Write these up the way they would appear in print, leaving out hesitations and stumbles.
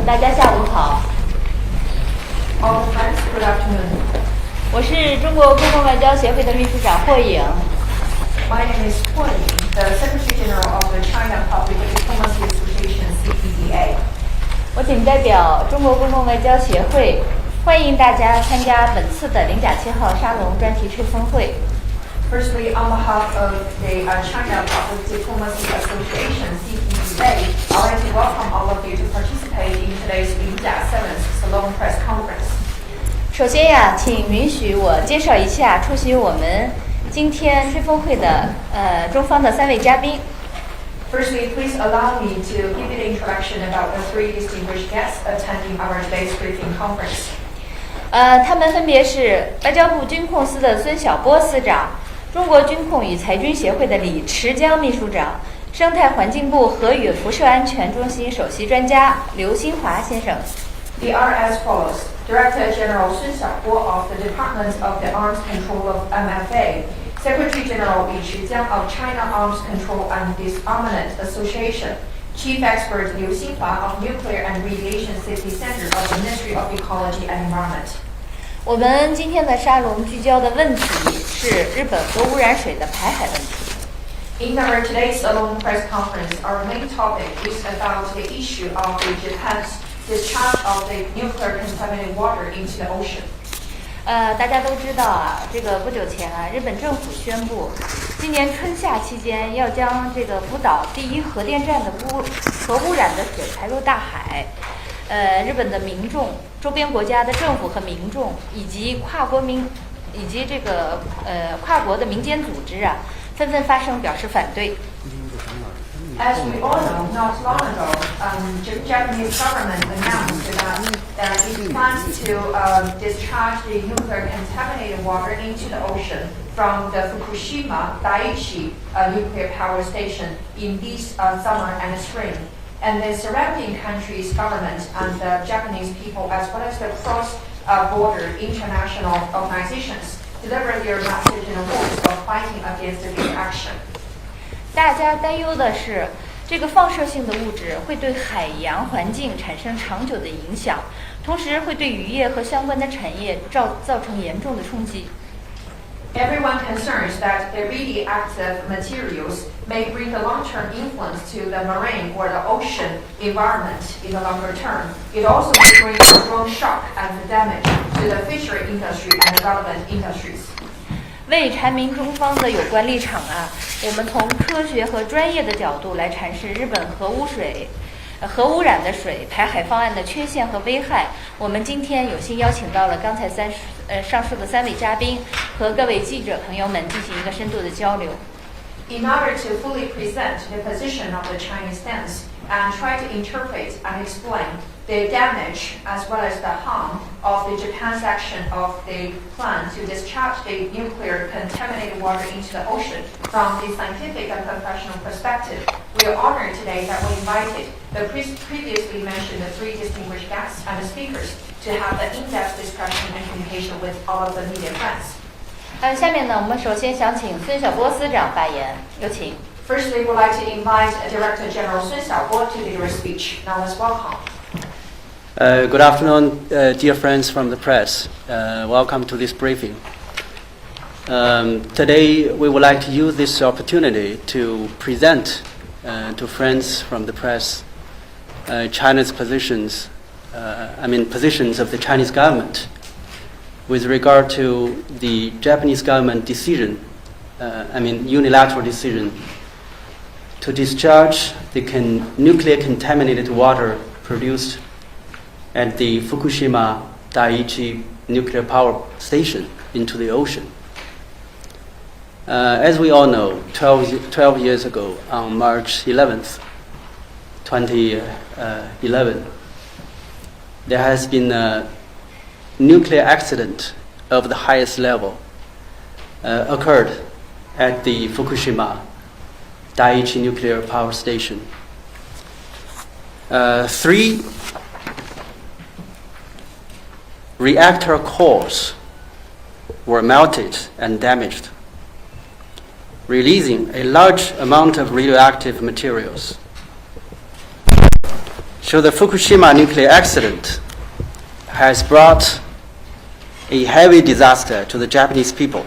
大家下午好。All friends, good afternoon. 我是中国公共外交协会的秘书长霍颖。My name is Huo Ying, the Secretary General of the China Public Diplomacy Association (CPDA). 我谨代表中国公共外交协会，欢迎大家参加本次的零甲7号沙龙专题吹风会。Firstly, on behalf of the China Public Diplomacy Association (CPDA), I'd like to welcome all of you to participate in today's 零甲 7th Salon Press Conference. 首先呀，请允许我介绍一下出席我们今天吹风会的中方的3位嘉宾。Firstly, please allow me to give you the introduction about the 3 distinguished guests attending our today's briefing conference. 他们分别是外交部军控司的孙晓波司长、中国军控与裁军协会的李池江秘书长、生态环境部核与辐射安全中心首席专家刘新华先生。The are as follows. Director General Sun Xiaobo of the Department of the Arms Control of MFA, Secretary General Li Chijiang of China Arms Control and Disarmament Association, Chief Expert Liu Xinhua of Nuclear and Radiation Safety Center of the Ministry of Ecology and Environment. 我们今天的沙龙聚焦的问题是日本核污染水的排海问题。In our today's Salon Press Conference, our main topic is about the issue of the Japan's discharge of the nuclear contaminated water into the ocean. 大家都知道啊，这个不久前啊，日本政府宣布，今年春夏期间要将这个福岛第1核电站的核污染的水排入大海。日本的民众、周边国家的政府和民众，以及跨国的民间组织啊，纷纷发声表示反对。As we all know, not long ago, the Japanese government announced that it plans to discharge the nuclear contaminated water into the ocean from the Fukushima Daiichi nuclear power station in this summer and spring. And the surrounding countries' government and the Japanese people, as well as the cross-border international organizations, deliver their message in a voice of fighting against this action. 大家担忧的是，这个放射性的物质会对海洋环境产生长久的影响，同时会对渔业和相关的产业造成严重的冲击。Everyone concerns that the radioactive materials may bring a long-term influence to the marine or the ocean environment in the longer term. It also may bring a strong shock and damage to the fishery industry and the relevant industries. 为阐明中方的有关立场啊，我们从科学和专业的角度来阐释日本核污染的水排海方案的缺陷和危害。我们今天有幸邀请到了刚才上述的3位嘉宾，和各位记者朋友们进行一个深度的交流。In order to fully present the position of the Chinese stance and try to interpret and explain the damage as well as the harm of the Japan's action of the plan to discharge the nuclear contaminated water into the ocean from the scientific and professional perspective, we are honored today that we invited the previously mentioned 3 distinguished guests and speakers to have an in-depth discussion and communication with all of the media friends. 下面呢，我们首先想请孙晓波司长发言，有请。Firstly, we'd like to invite Director General Sun Xiaobo to deliver a speech. Now let's welcome. Good afternoon, dear friends from the press. Welcome to this briefing. Today, we would like to use this opportunity to present to friends from the press China's positions of the Chinese government with regard to the Japanese government decision, unilateral decision to discharge the nuclear contaminated water produced at the Fukushima Daiichi nuclear power station into the ocean. As we all know, 12 years ago, on March 11th, 2011, there has been a nuclear accident of the highest level occurred at the Fukushima Daiichi nuclear power station. 3 reactor cores were melted and damaged, releasing a large amount of radioactive materials. So the Fukushima nuclear accident has brought a heavy disaster to the Japanese people.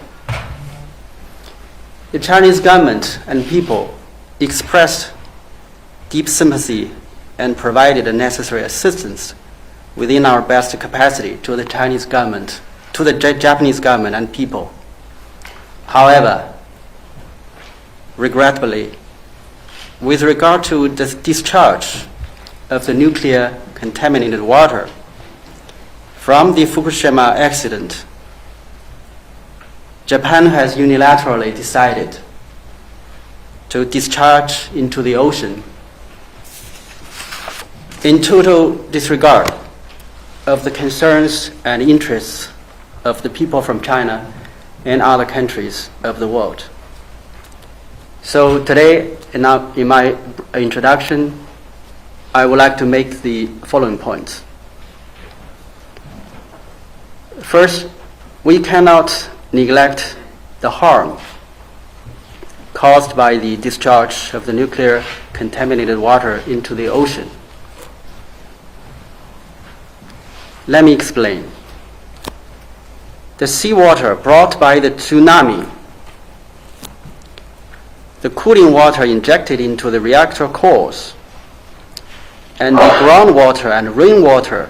The Chinese government and people expressed deep sympathy and provided the necessary assistance within our best capacity to the Chinese government, to the Japanese government and people. However, regrettably, with regard to the discharge of the nuclear contaminated water from the Fukushima accident, Japan has unilaterally decided to discharge into the ocean in total disregard of the concerns and interests of the people from China and other countries of the world. So today, in my introduction, I would like to make the following points. First, we cannot neglect the harm caused by the discharge of the nuclear contaminated water into the ocean. Let me explain. The seawater brought by the tsunami, the cooling water injected into the reactor cores, and the groundwater and rainwater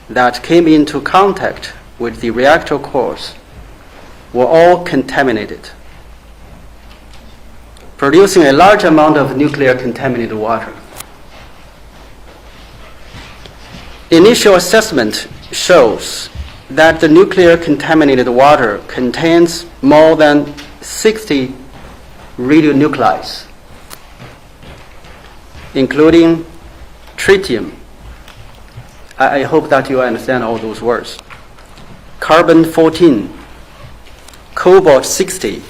that came into contact with the reactor cores were all contaminated, producing a large amount of nuclear contaminated water. Initial assessment shows that the nuclear contaminated water contains more than 60 radionuclides, including tritium. I hope that you understand all those words. Carbon-14, cobalt-60,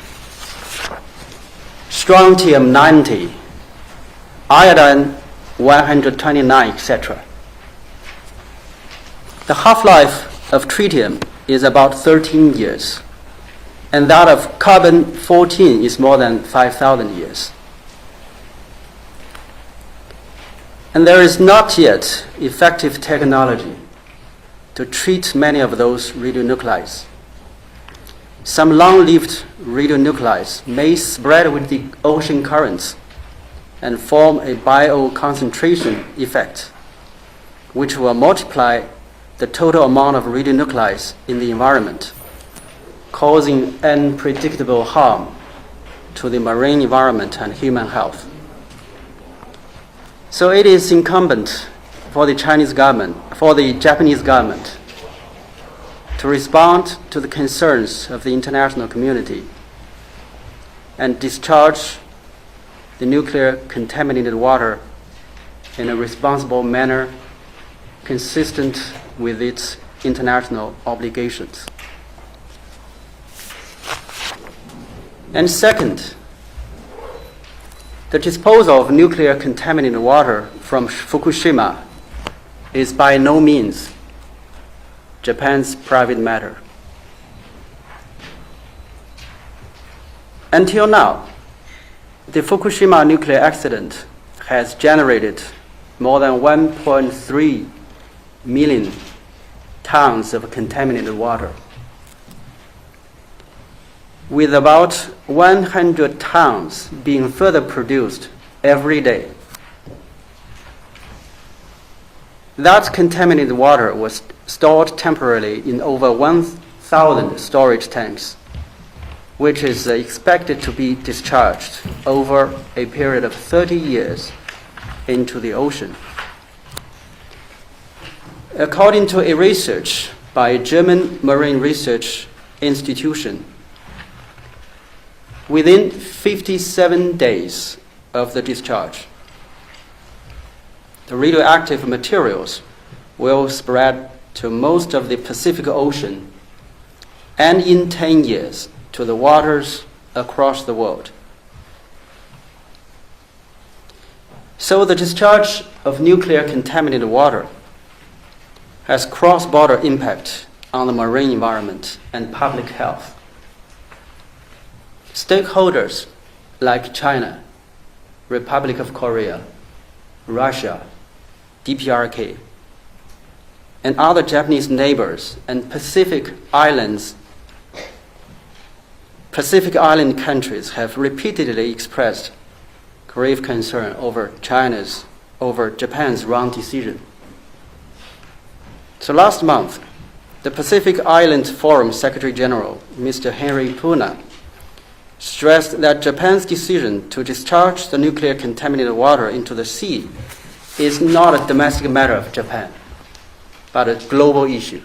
strontium-90, iodine-129, etc. The half-life of tritium is about 13 years, and that of carbon-14 is more than 5,000 years. And there is not yet effective technology to treat many of those radionuclides. Some long-lived radionuclides may spread with the ocean currents and form a bioconcentration effect, which will multiply the total amount of radionuclides in the environment, causing unpredictable harm to the marine environment and human health. So it is incumbent for the Japanese government to respond to the concerns of the international community and discharge the nuclear contaminated water in a responsible manner consistent with its international obligations. And second, the disposal of nuclear contaminated water from Fukushima is by no means Japan's private matter. Until now, the Fukushima nuclear accident has generated more than 1.3 million tons of contaminated water, with about 100 tons being further produced every day. That contaminated water was stored temporarily in over 1,000 storage tanks, which is expected to be discharged over a period of 30 years into the ocean. According to a research by a German marine research institution, within 57 days of the discharge, the radioactive materials will spread to most of the Pacific Ocean, and in 10 years to the waters across the world. So the discharge of nuclear contaminated water has cross-border impact on the marine environment and public health. Stakeholders like China, Republic of Korea, Russia, DPRK, and other Japanese neighbors and Pacific Island countries have repeatedly expressed grave concern over Japan's wrong decision. So last month, the Pacific Island Forum Secretary General, Mr. Henry Puna, stressed that Japan's decision to discharge the nuclear contaminated water into the sea is not a domestic matter of Japan, but a global issue.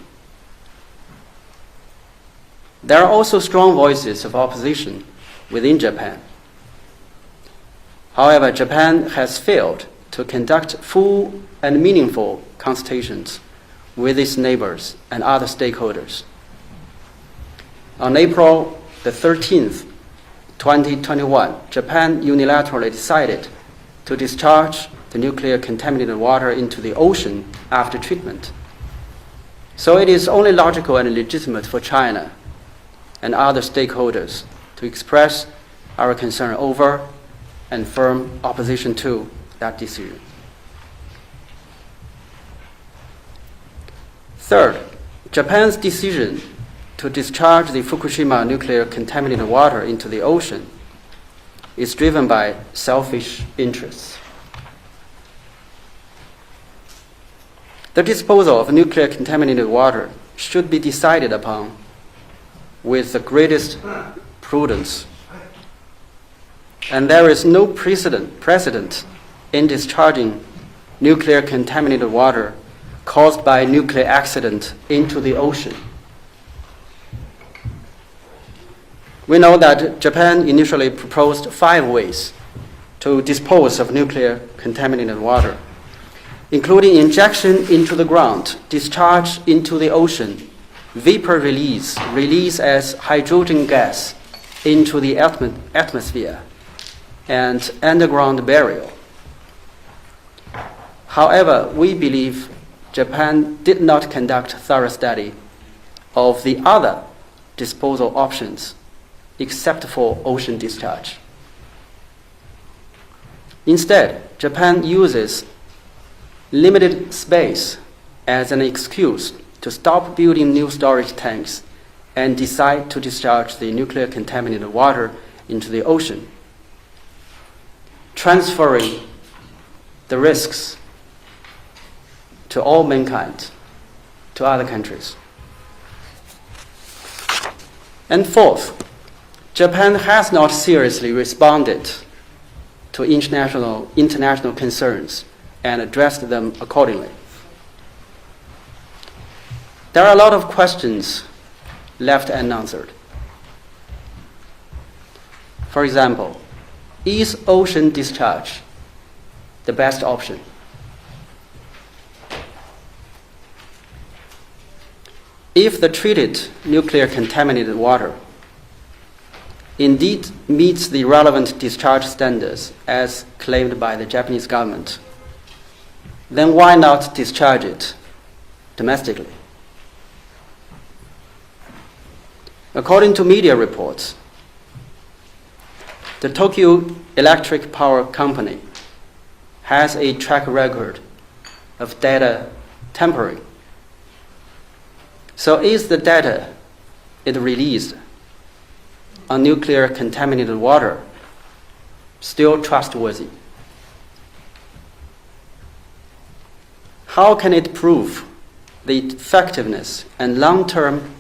There are also strong voices of opposition within Japan. However, Japan has failed to conduct full and meaningful consultations with its neighbors and other stakeholders. On April the 13th, 2021, Japan unilaterally decided to discharge the nuclear contaminated water into the ocean after treatment. So it is only logical and legitimate for China and other stakeholders to express our concern over and firm opposition to that decision. Third, Japan's decision to discharge the Fukushima nuclear contaminated water into the ocean is driven by selfish interests. The disposal of nuclear contaminated water should be decided upon with the greatest prudence. And there is no precedent in discharging nuclear contaminated water caused by a nuclear accident into the ocean. We know that Japan initially proposed 5 ways to dispose of nuclear contaminated water, including injection into the ground, discharge into the ocean, vapor release as hydrogen gas into the atmosphere, and underground burial. However, we believe Japan did not conduct a thorough study of the other disposal options except for ocean discharge. Instead, Japan uses limited space as an excuse to stop building new storage tanks and decide to discharge the nuclear contaminated water into the ocean, transferring the risks to all mankind, to other countries. And fourth, Japan has not seriously responded to international concerns and addressed them accordingly. There are a lot of questions left unanswered. For example, is ocean discharge the best option? If the treated nuclear contaminated water indeed meets the relevant discharge standards as claimed by the Japanese government, then why not discharge it domestically? According to media reports, the Tokyo Electric Power Company has a track record of data tampering. So is the data it released on nuclear contaminated water still trustworthy? How can it prove the effectiveness and long-term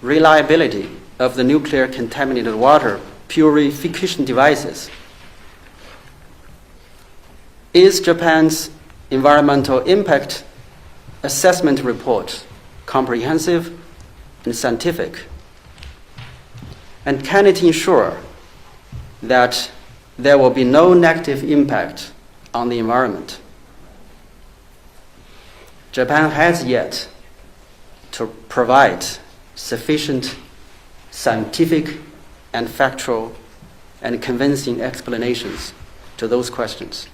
reliability of the nuclear contaminated water purification devices? Is Japan's environmental impact assessment report comprehensive and scientific? And can it ensure that there will be no negative impact on the environment? Japan has yet to provide sufficient scientific and factual and convincing explanations to those questions.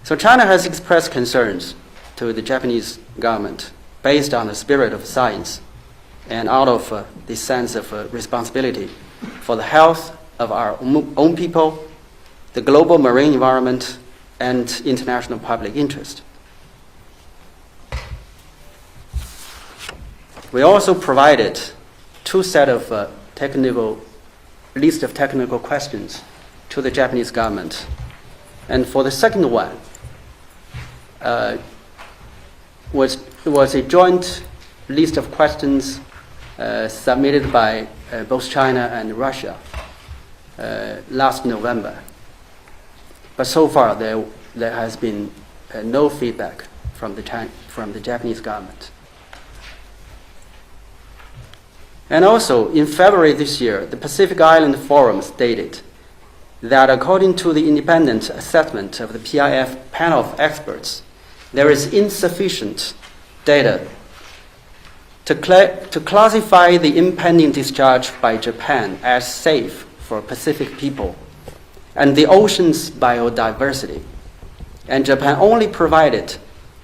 So China has expressed concerns to the Japanese government based on the spirit of science and out of the sense of responsibility for the health of our own people, the global marine environment, and international public interest. We also provided two sets of list of technical questions to the Japanese government. And for the second one, was a joint list of questions submitted by both China and Russia last November. But so far, there has been no feedback from the Japanese government. And also, in February this year, the Pacific Island Forum stated that according to the independent assessment of the PIF panel of experts, there is insufficient data to classify the impending discharge by Japan as safe for Pacific people and the ocean's biodiversity. And Japan only provided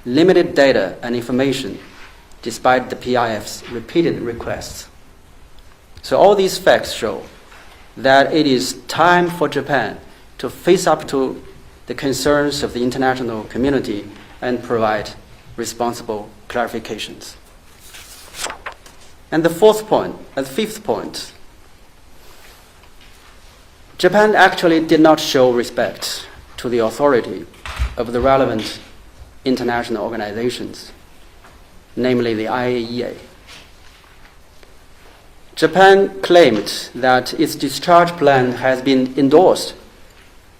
limited data and information despite the PIF's repeated requests. So all these facts show that it is time for Japan to face up to the concerns of the international community and provide responsible clarifications. And the fifth point, Japan actually did not show respect to the authority of the relevant international organizations, namely the IAEA. Japan claimed that its discharge plan has been endorsed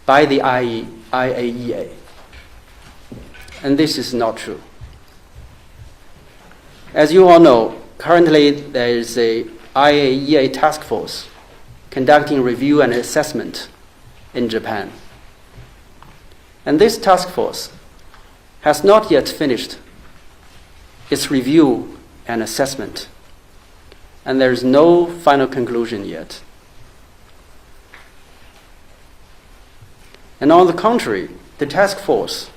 by the IAEA. And this is not true. As you all know, currently there is a IAEA task force conducting review and assessment in Japan. And this task force has not yet finished its review and assessment. And there is no final conclusion yet. And on the contrary, the task force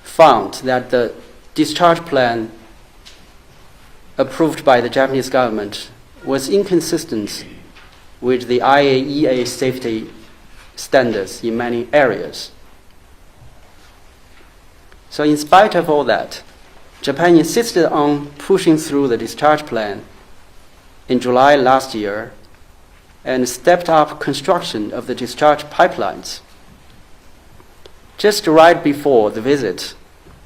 found that the discharge plan approved by the Japanese government was inconsistent with the IAEA safety standards in many areas. So in spite of all that, Japan insisted on pushing through the discharge plan in July last year and stepped up construction of the discharge pipelines. Just right before the visit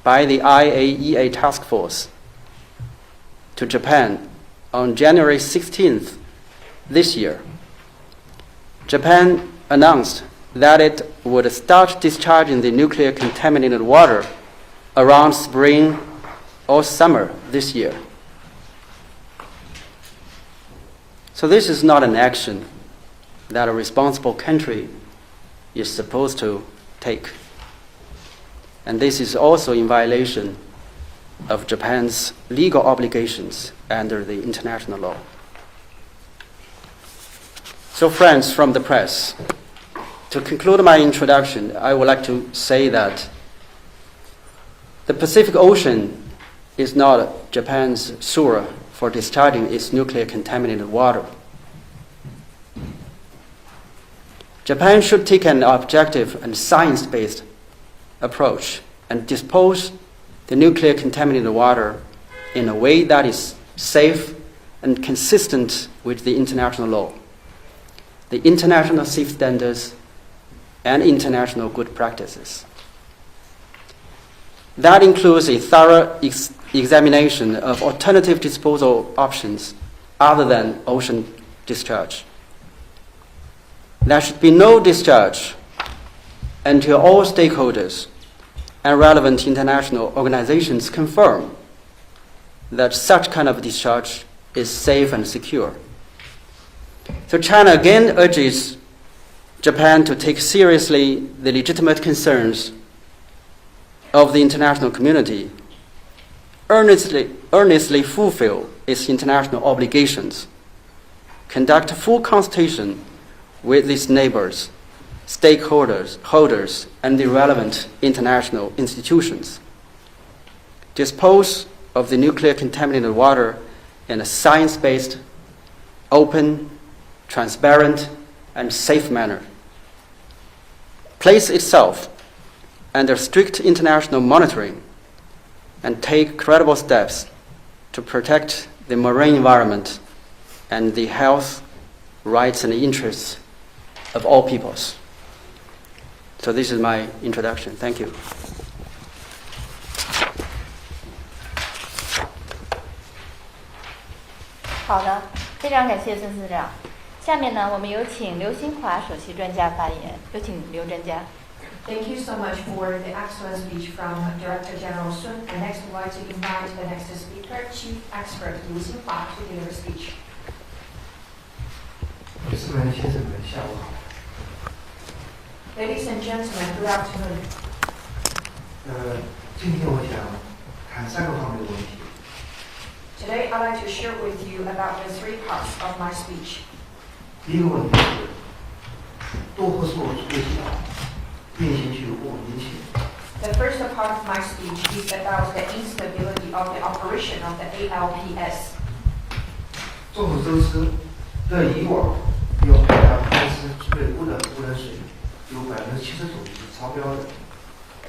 by the IAEA task force to Japan on January 16th this year, Japan announced that it would start discharging the nuclear contaminated water around spring or summer this year. So this is not an action that a responsible country is supposed to take. And this is also in violation of Japan's legal obligations under the international law. So friends from the press, to conclude my introduction, I would like to say that the Pacific Ocean is not Japan's sewer for discharging its nuclear contaminated water. Japan should take an objective and science-based approach and dispose the nuclear contaminated water in a way that is safe and consistent with the international law, the international safe standards, and international good practices. That includes a thorough examination of alternative disposal options other than ocean discharge. There should be no discharge until all stakeholders and relevant international organizations confirm that such kind of discharge is safe and secure. So China again urges Japan to take seriously the legitimate concerns of the international community, earnestly fulfill its international obligations, conduct full consultation with its neighbors, stakeholders, and the relevant international institutions, dispose of the nuclear contaminated water in a science-based, open, transparent, and safe manner, place itself under strict international monitoring and take credible steps to protect the marine environment and the health, rights, and interests of all peoples. So this is my introduction. Thank you. 好的，非常感谢孙司长。下面呢，我们有请刘新华首席专家发言。有请刘专家。Thank you so much for the excellent speech from Director General Sun. And next, I'd like to invite the next speaker, Chief Expert Liu Xinhua, to deliver speech. 女士们、先生们，下午好。Ladies and gentlemen, good afternoon. 今天我想谈3个方面的问题。 Today, I'd like to share with you about the 3 parts of my speech. 第一个问题是多核素处理系统运行具有不稳定性。 The first part of my speech is about the instability of the operation of the ALPS. 众所周知，在以往用ALPS处理过的污染水有70%是超标的，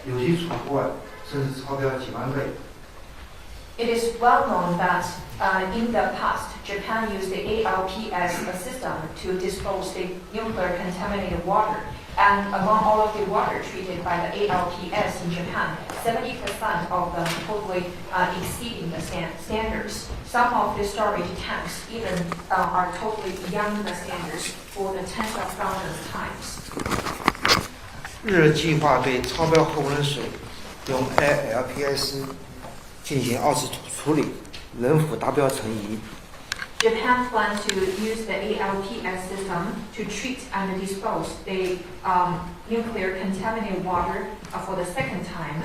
有些除外，甚至超标几万倍。 It is well known that in the past, Japan used the ALPS system to dispose the nuclear contaminated water. And among all of the water treated by the ALPS in Japan, 70% of them totally exceeding the standards. Some of the storage tanks even are totally beyond the standards for the tens of thousands times. 日计划对超标核污染水用 ALPS 进行2次处理，能否达标成疑。 Japan plans to use the ALPS system to treat and dispose the nuclear contaminated water for the second time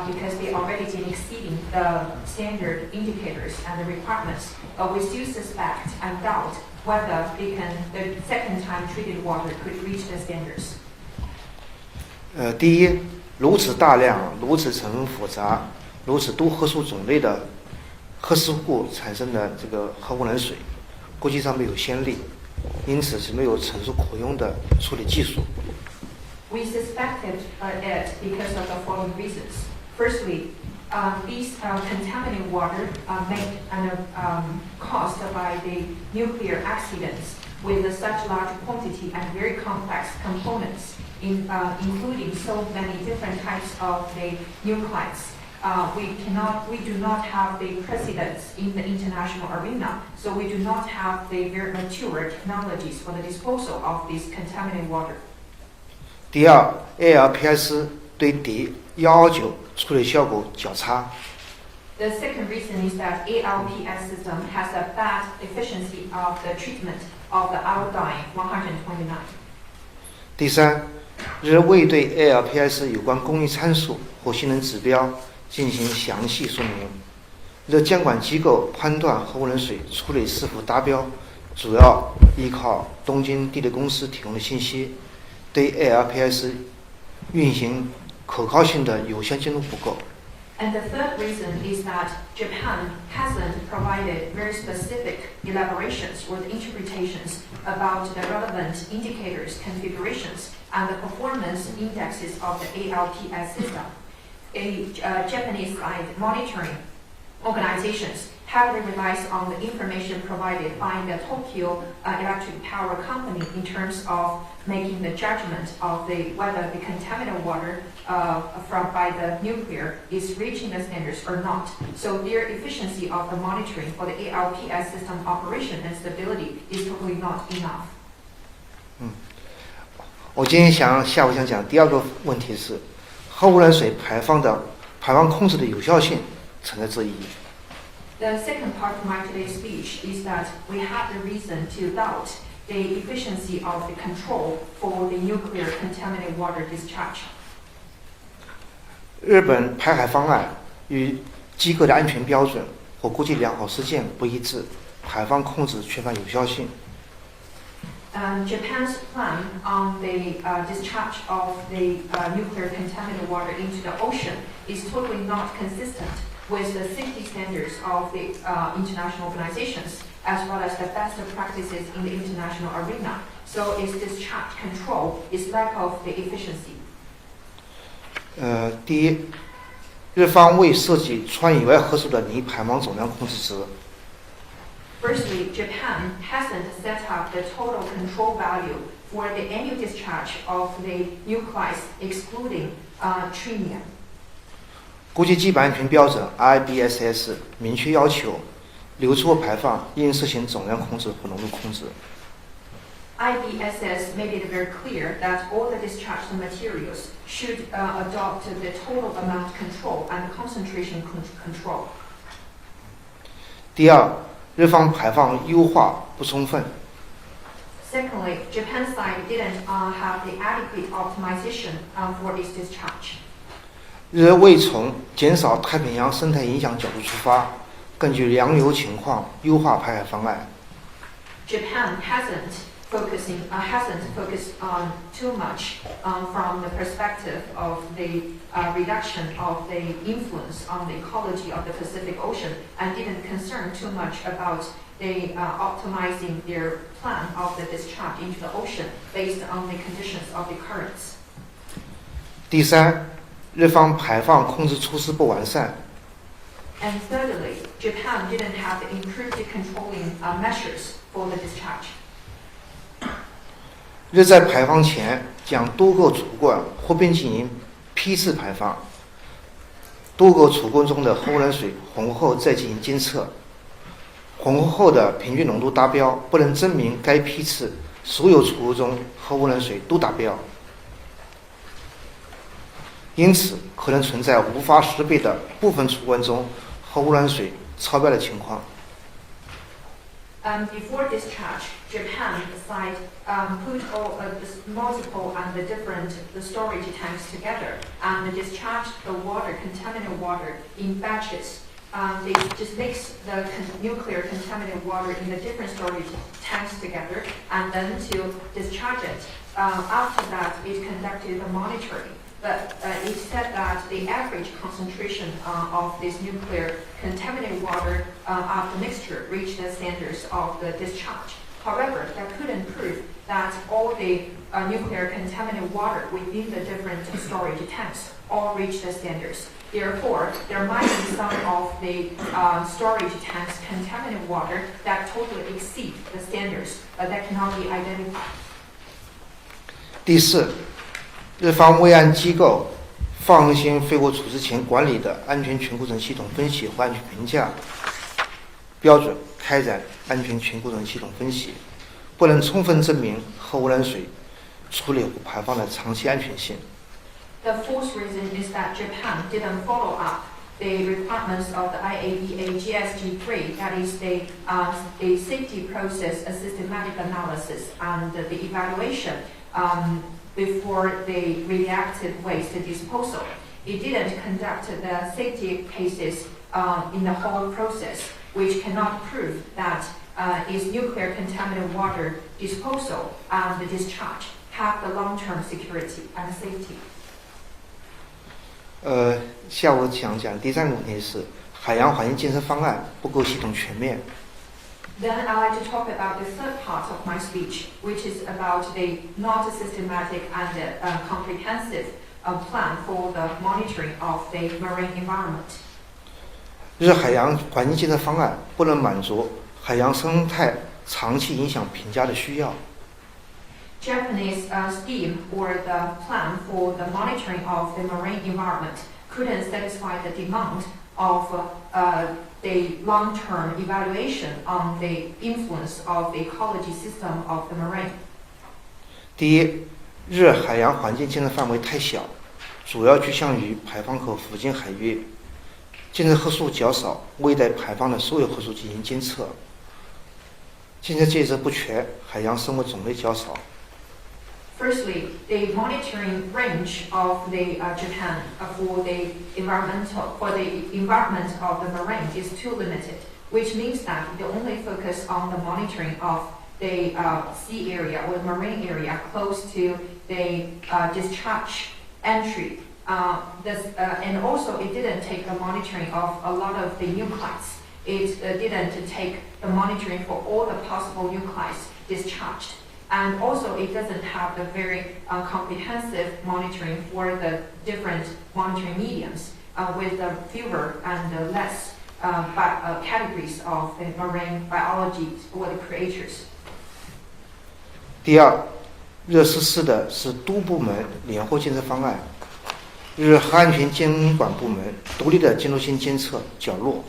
because they already been exceeding the standard indicators and the requirements. But we still suspect and doubt whether the second time treated water could reach the standards. 第一，如此大量、如此成分复杂、如此多核素种类的核事故产生的这个核污染水，国际上没有先例，因此是没有成熟可用的处理技术。We suspected it because of the following reasons. Firstly, these contaminated water made and caused by the nuclear accidents with such large quantity and very complex components, including so many different types of the nuclides. We do not have the precedents in the international arena, so we do not have the very mature technologies for the disposal of this contaminated water. 第二 ，ALPS 对敌129处理效果较差。The second reason is that ALPS system has a bad efficiency of the treatment of the iodine 129. 第三，日未对 ALPS 有关工艺参数或性能指标进行详细说明。日监管机构判断核污染水处理是否达标，主要依靠东京地理公司提供的信息，对 ALPS 运行可靠性的有效监督不够。And the third reason is that Japan hasn't provided very specific elaborations or interpretations about the relevant indicators, configurations, and the performance indexes of the ALPS system. Japanese side monitoring organizations heavily relies on the information provided by the Tokyo Electric Power Company in terms of making the judgment of whether the contaminated water by the nuclear is reaching the standards or not. So their efficiency of the monitoring for the ALPS system operation and stability is totally not enough. 我今天下午想讲第二个问题是，核污染水排放控制的有效性存在质疑。The second part of my today's speech is that we have the reason to doubt the efficiency of the control for the nuclear contaminated water discharge. 日本排海方案与机构的安全标准和国际良好实践不一致，排放控制缺乏有效性。Japan's plan on the discharge of the nuclear contaminated water into the ocean is totally not consistent with the safety standards of the international organizations, as well as the best practices in the international arena. So its discharge control is lack of the efficiency. 第一，日方未设计氚以外核素的拟排放总量控制值。Firstly, Japan hasn't set up the total control value for the annual discharge of the nucleus, excluding tritium. 国际基本安全标准 IBSS 明确要求，流出排放应实行总量控制和浓度控制。IBSS made it very clear that all the discharged materials should adopt the total amount control and concentration control. 第二，日方排放优化不充分。Secondly, Japan's side didn't have the adequate optimization for its discharge. 日未从减少太平洋生态影响角度出发，根据洋流情况优化排海方案。Japan hasn't focused on too much from the perspective of the reduction of the influence on the ecology of the Pacific Ocean, and didn't concern too much about the optimizing their plan of the discharge into the ocean based on the conditions of the currents. 第三，日方排放控制措施不完善。And thirdly, Japan didn't have improved controlling measures for the discharge. 日在排放前将多个储罐或并进行批次排放，多个储罐中的核污染水混合后再进行监测，混合后的平均浓度达标，不能证明该批次所有储物中核污染水都达标，因此可能存在无法识别的部分储罐中核污染水超标的情况。Before discharge, Japan side put all multiple and the different storage tanks together and discharged the water, contaminated water, in batches. They just mix the nuclear contaminated water in the different storage tanks together and then to discharge it. After that, it conducted the monitoring. But it said that the average concentration of this nuclear contaminated water after mixture reached the standards of the discharge. However, that couldn't prove that all the nuclear contaminated water within the different storage tanks all reached the standards. Therefore, there might be some of the storage tanks contaminated water that totally exceed the standards, but that cannot be identified. 第四，日方未按机构放行废物处置前管理的安全全过程系统分析和安全评价标准开展安全全过程系统分析，不能充分证明核污染水处理和排放的长期安全性。The fourth reason is that Japan didn't follow up the requirements of the IAEA GSG3, that is the safety process, a systematic analysis, and the evaluation before the radioactive waste disposal. It didn't conduct the safety cases in the whole process, which cannot prove that its nuclear contaminated water disposal and the discharge have the long-term security and safety. 下午想讲第三个问题是海洋环境建设方案不够系统全面。Then I'd like to talk about the third part of my speech, which is about the not systematic and comprehensive plan for the monitoring of the marine environment. 日海洋环境建设方案不能满足海洋生态长期影响评价的需要。Japanese scheme or the plan for the monitoring of the marine environment couldn't satisfy the demand of the long-term evaluation on the influence of the ecology system of the marine. 第一，日海洋环境建设范围太小，主要局限于排放口附近海域，建设核数较少，未对排放的所有核数进行监测。建设界则不全，海洋生物种类较少。Firstly, the monitoring range of the Japan for the environment of the marine is too limited, which means that they only focus on the monitoring of the sea area or the marine area close to the discharge entry. And also, it didn't take the monitoring of a lot of the nuclides. It didn't take the monitoring for all the possible nuclides discharged. And also, it doesn't have the very comprehensive monitoring for the different monitoring mediums with the fewer and less categories of marine biology or the creatures. 第二，日实施的是多部门联合监测方案，日核安全监管部门独立的监督性监测较弱。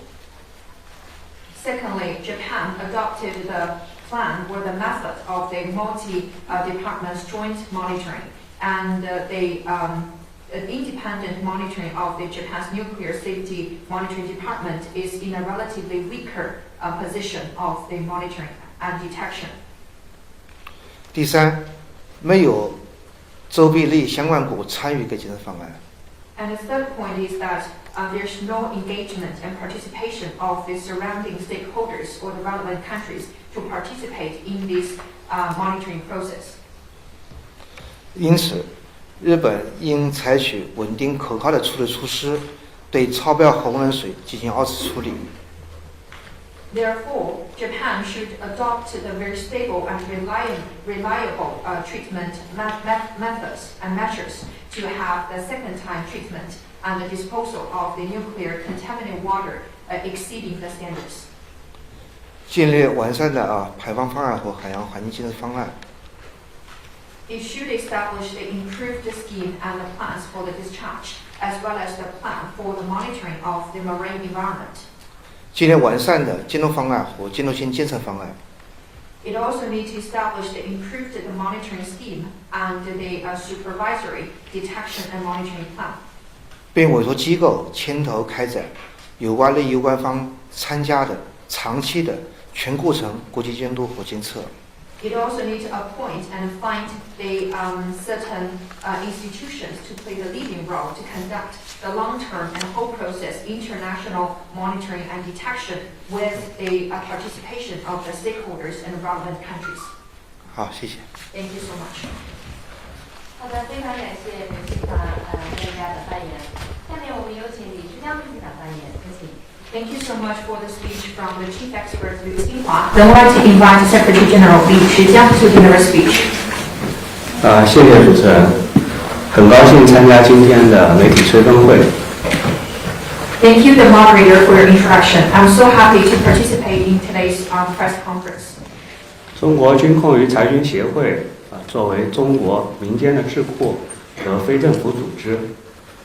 Secondly, Japan adopted the plan or the method of the multi-departments joint monitoring, and the independent monitoring of the Japan's nuclear safety monitoring department is in a relatively weaker position of the monitoring and detection. 第三，没有周边利益相关国参与该监测方案。And the third point is that there's no engagement and participation of the surrounding stakeholders or the relevant countries to participate in this monitoring process. 因此，日本应采取稳定可靠的处理措施，对超标核污染水进行二次处理。Therefore, Japan should adopt the very stable and reliable treatment methods and measures to have the second-time treatment and the disposal of the nuclear contaminated water exceeding the standards. 建立完善的排放方案和海洋环境监测方案。It should establish the improved scheme and the plans for the discharge, as well as the plan for the monitoring of the marine environment. 建立完善的监督方案和监督性监测方案。It also needs to establish the improved monitoring scheme and the supervisory detection and monitoring plan. 并委托机构牵头开展有关利益官方参加的长期的全过程国际监督和监测。It also needs to appoint and find the certain institutions to play the leading role to conduct the long-term and whole process international monitoring and detection with the participation of the stakeholders and relevant countries. 好，谢谢。 Thank you so much. 好的，非常感谢刘秘书长专家的发言。下面我们有请李书江秘书长发言，有请。Thank you so much for the speech from the chief expert Liu Xinhua. Then I'd like to invite Secretary General Li Shijiang to deliver a speech. 谢谢主持人，很高兴参加今天的媒体吹风会。Thank you, the moderator, for your introduction. I'm so happy to participate in today's press conference. 中国军控与裁军协会作为中国民间的智库和非政府组织，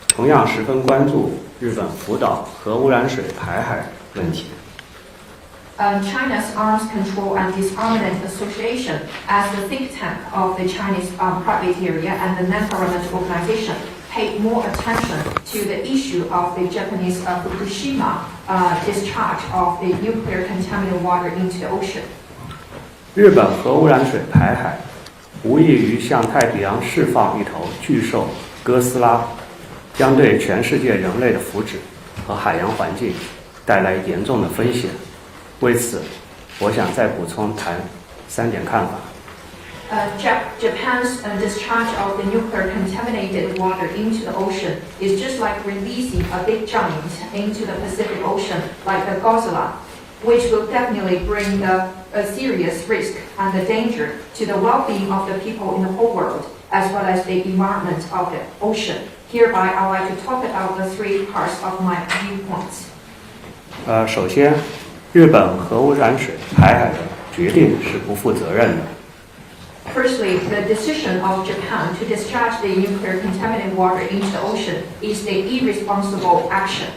同样十分关注日本福岛核污染水排海问题。China's Arms Control and Disarmament Association, as the think tank of the Chinese private area and the non-governmental organization, paid more attention to the issue of the Japanese Fukushima discharge of the nuclear contaminated water into the ocean. 日本核污染水排海，无异于向太平洋释放一头巨兽哥斯拉，将对全世界人类的福祉和海洋环境带来严重的风险。为此，我想再补充谈3点看法。Japan's discharge of the nuclear contaminated water into the ocean is just like releasing a big giant into the Pacific Ocean, like the Godzilla, which will definitely bring a serious risk and the danger to the well-being of the people in the whole world, as well as the environment of the ocean. Hereby, I would like to talk about the 3 parts of my viewpoints. 首先，日本核污染水排海的决定是不负责任的。Firstly, the decision of Japan to discharge the nuclear contaminated water into the ocean is the irresponsible action.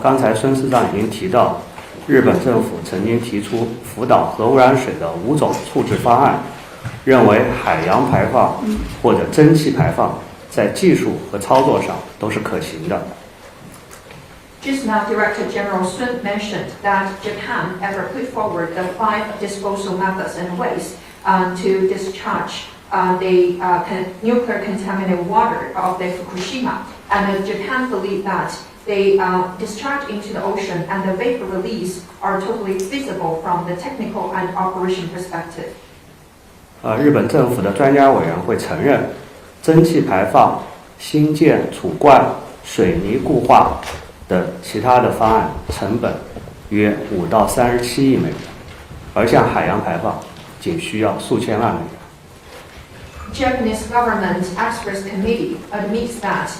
刚才孙司长已经提到，日本政府曾经提出福岛核污染水的5种处置方案，认为海洋排放或者蒸汽排放在技术和操作上都是可行的。Just now, Director General Sun mentioned that Japan ever put forward the 5 disposal methods and ways to discharge the nuclear contaminated water of the Fukushima, and Japan believed that the discharge into the ocean and the vapor release are totally feasible from the technical and operation perspective. 日本政府的专家委员会承认，蒸汽排放、新建储罐、水泥固化的其他的方案成本约5到37亿美元，而像海洋排放仅需要数千万美元。Japanese government experts committee admits that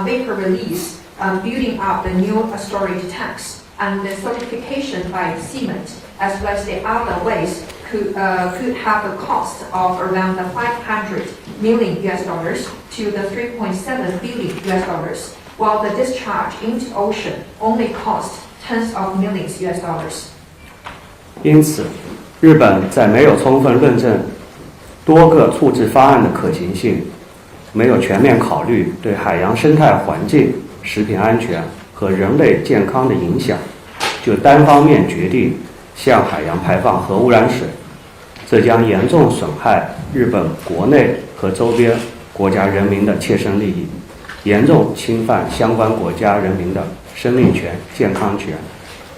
vapor release, building up the new storage tanks, and the certification by cement, as well as the other ways, could have a cost of around the $500 million to the $3.7 billion, while the discharge into ocean only cost tens of millions $. 因此，日本在没有充分论证多个处置方案的可行性，没有全面考虑对海洋生态环境、食品安全和人类健康的影响，就单方面决定向海洋排放核污染水，这将严重损害日本国内和周边国家人民的切身利益，严重侵犯相关国家人民的生命权、健康权、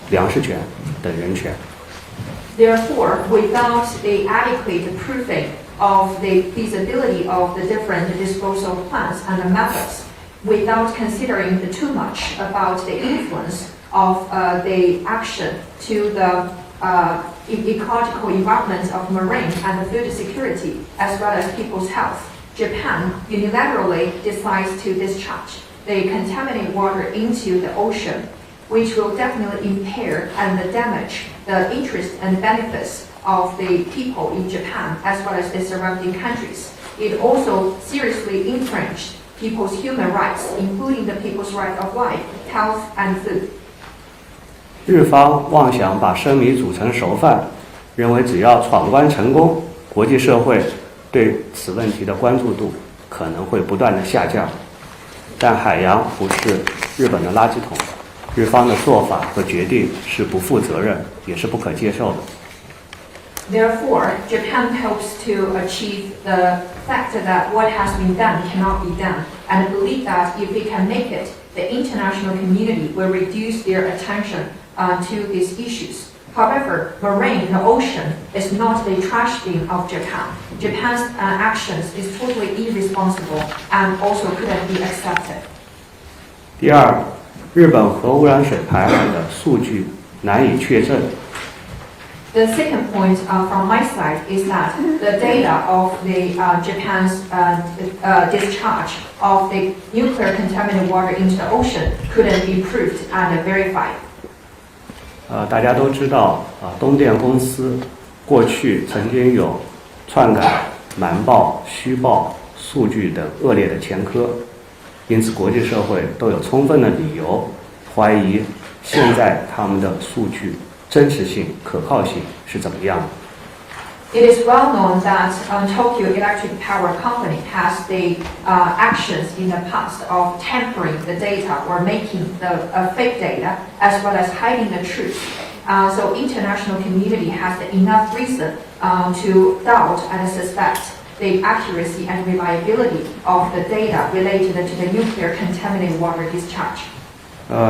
粮食权等人权。Therefore, without the adequate proving of the feasibility of the different disposal plans and the methods, without considering too much about the influence of the action to the ecological environment of marine and food security, as well as people's health, Japan unilaterally decides to discharge the contaminated water into the ocean, which will definitely impair and damage the interests and benefits of the people in Japan as well as the surrounding countries. It also seriously infringed people's human rights, including the people's right of life, health, and food. 日方妄想把生米煮成熟饭，认为只要闯关成功，国际社会对此问题的关注度可能会不断的下降。但海洋不是日本的垃圾桶，日方的做法和决定是不负责任，也是不可接受的。Therefore, Japan hopes to achieve the fact that what has been done cannot be done, and believe that if it can make it, the international community will reduce their attention to these issues. However, marine, the ocean, is not the trash bin of Japan. Japan's actions is totally irresponsible and also couldn't be accepted. 第二，日本核污染水排海的数据难以确证。The second point from my side is that the data of the Japan's discharge of the nuclear contaminated water into the ocean couldn't be proved and verified. 大家都知道东电公司过去曾经有篡改、瞒报、虚报数据等恶劣的前科，因此国际社会都有充分的理由怀疑现在他们的数据真实性、可靠性是怎么样的。It is well known that Tokyo Electric Power Company has the actions in the past of tampering the data or making the fake data as well as hiding the truth. So international community has enough reason to doubt and suspect the accuracy and reliability of the data related to the nuclear contaminated water discharge.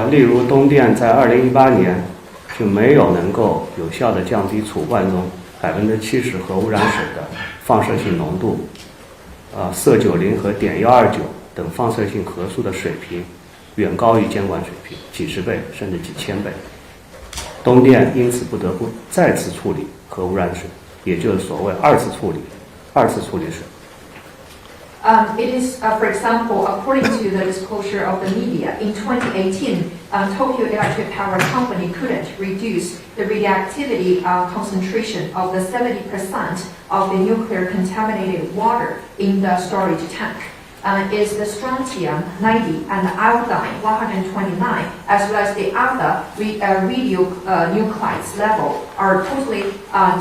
例如东电在2018年就没有能够有效地降低储罐中70%核污染水的放射性浓度，铯90和碘129等放射性核素的水平远高于监管水平几十倍甚至几千倍。东电因此不得不再次处理核污染水，也就是所谓二次处理水。It is, for example, according to the disclosure of the media, in 2018, Tokyo Electric Power Company couldn't reduce the radioactivity concentration of the 70% of the nuclear contaminated water in the storage tank. Is the strontium 90 and the iodine 129, as well as the other radionuclides level, are totally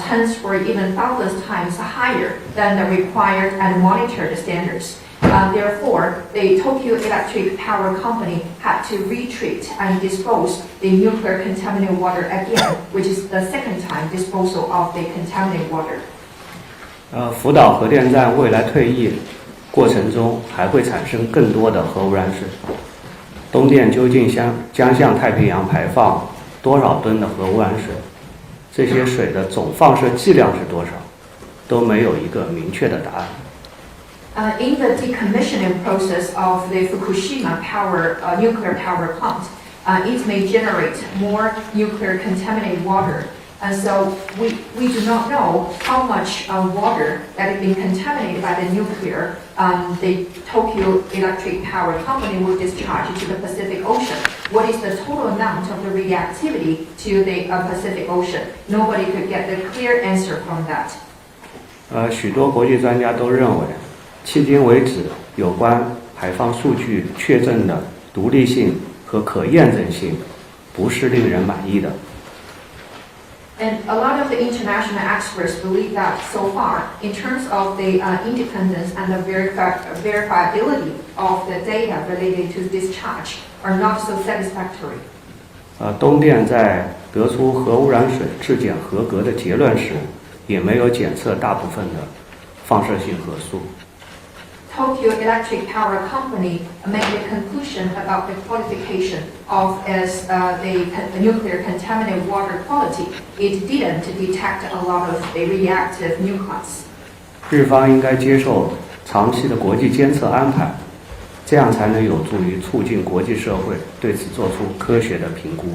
tens or even thousands times higher than the required and monitored standards. Therefore, the Tokyo Electric Power Company had to retreat and dispose the nuclear contaminated water again, which is the second time disposal of the contaminated water. 福岛核电站未来退役过程中还会产生更多的核污染水，东电究竟将向太平洋排放多少吨的核污染水？这些水的总放射剂量是多少？都没有一个明确的答案。In the decommissioning process of the Fukushima nuclear power plant, it may generate more nuclear contaminated water. And so we do not know how much water that has been contaminated by the nuclear the Tokyo Electric Power Company will discharge to the Pacific Ocean. What is the total amount of the reactivity to the Pacific Ocean? Nobody could get the clear answer from that. 许多国际专家都认为，迄今为止有关排放数据确证的独立性和可验证性不是令人满意的。And a lot of the international experts believe that so far, in terms of the independence and the verifiability of the data related to discharge, are not so satisfactory. 东电在得出核污染水质检合格的结论时，也没有检测大部分的放射性核素。Tokyo Electric Power Company made a conclusion about the qualification of as the nuclear contaminated water quality. It didn't detect a lot of the reactive nucleus. 日方应该接受长期的国际监测安排，这样才能有助于促进国际社会对此做出科学的评估。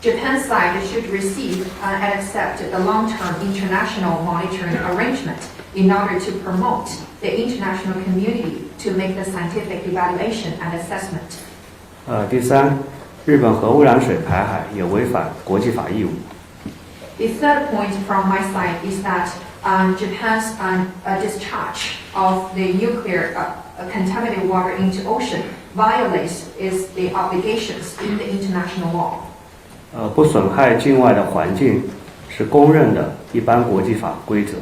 Japan's side should receive and accept the long-term international monitoring arrangement in order to promote the international community to make the scientific evaluation and assessment. 第三，日本核污染水排海也违反国际法义务。The third point from my side is that Japan's discharge of the nuclear contaminated water into ocean violates the obligations in the international law. 不损害境外的环境是公认的一般国际法规则。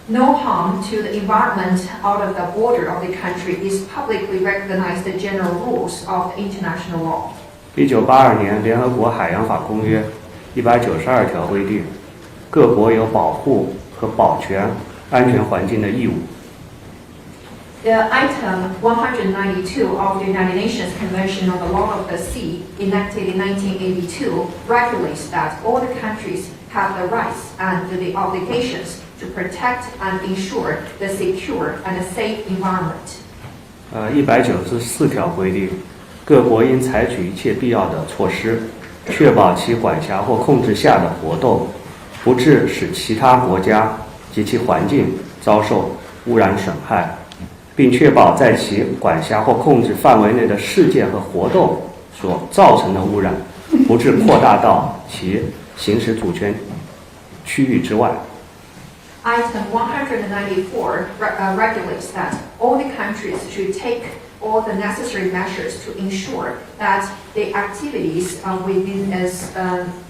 No harm to the environment out of the border of the country is publicly recognized the general rules of international law. 1982年联合国海洋法公约192条规定，各国有保护和保全安全环境的义务。The item 192 of the United Nations Convention on the Law of the Sea, enacted in 1982, regulates that all the countries have the rights and the obligations to protect and ensure the secure and safe environment. 194条规定，各国应采取一切必要的措施，确保其管辖或控制下的活动不致使其他国家及其环境遭受污染损害，并确保在其管辖或控制范围内的事件和活动所造成的污染不致扩大到其行使主权区域之外。Item 194 regulates that all the countries should take all the necessary measures to ensure that the activities within its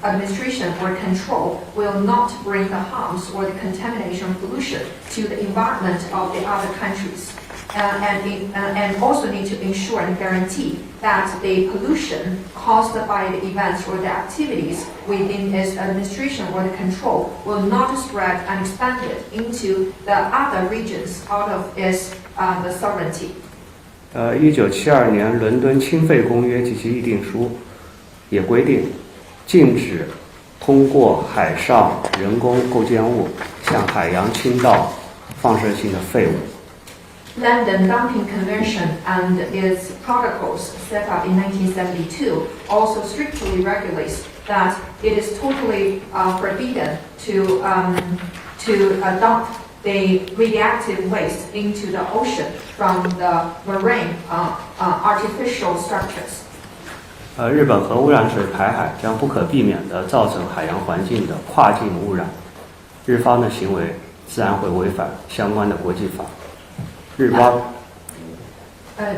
administration or control will not bring the harms or the contamination or pollution to the environment of the other countries. And also need to ensure and guarantee that the pollution caused by the events or the activities within its administration or the control will not spread and expand into the other regions out of its the sovereignty. 1972年伦敦氢废公约及其议定书也规定，禁止通过海上人工构建物向海洋倾倒放射性的废物。London Dumping Convention and its protocols set up in 1972 also strictly regulates that it is totally forbidden to dump the radioactive waste into the ocean from the marine artificial structures. 日本核污染水排海将不可避免地造成海洋环境的跨境污染，日方的行为自然会违反相关的国际法。日方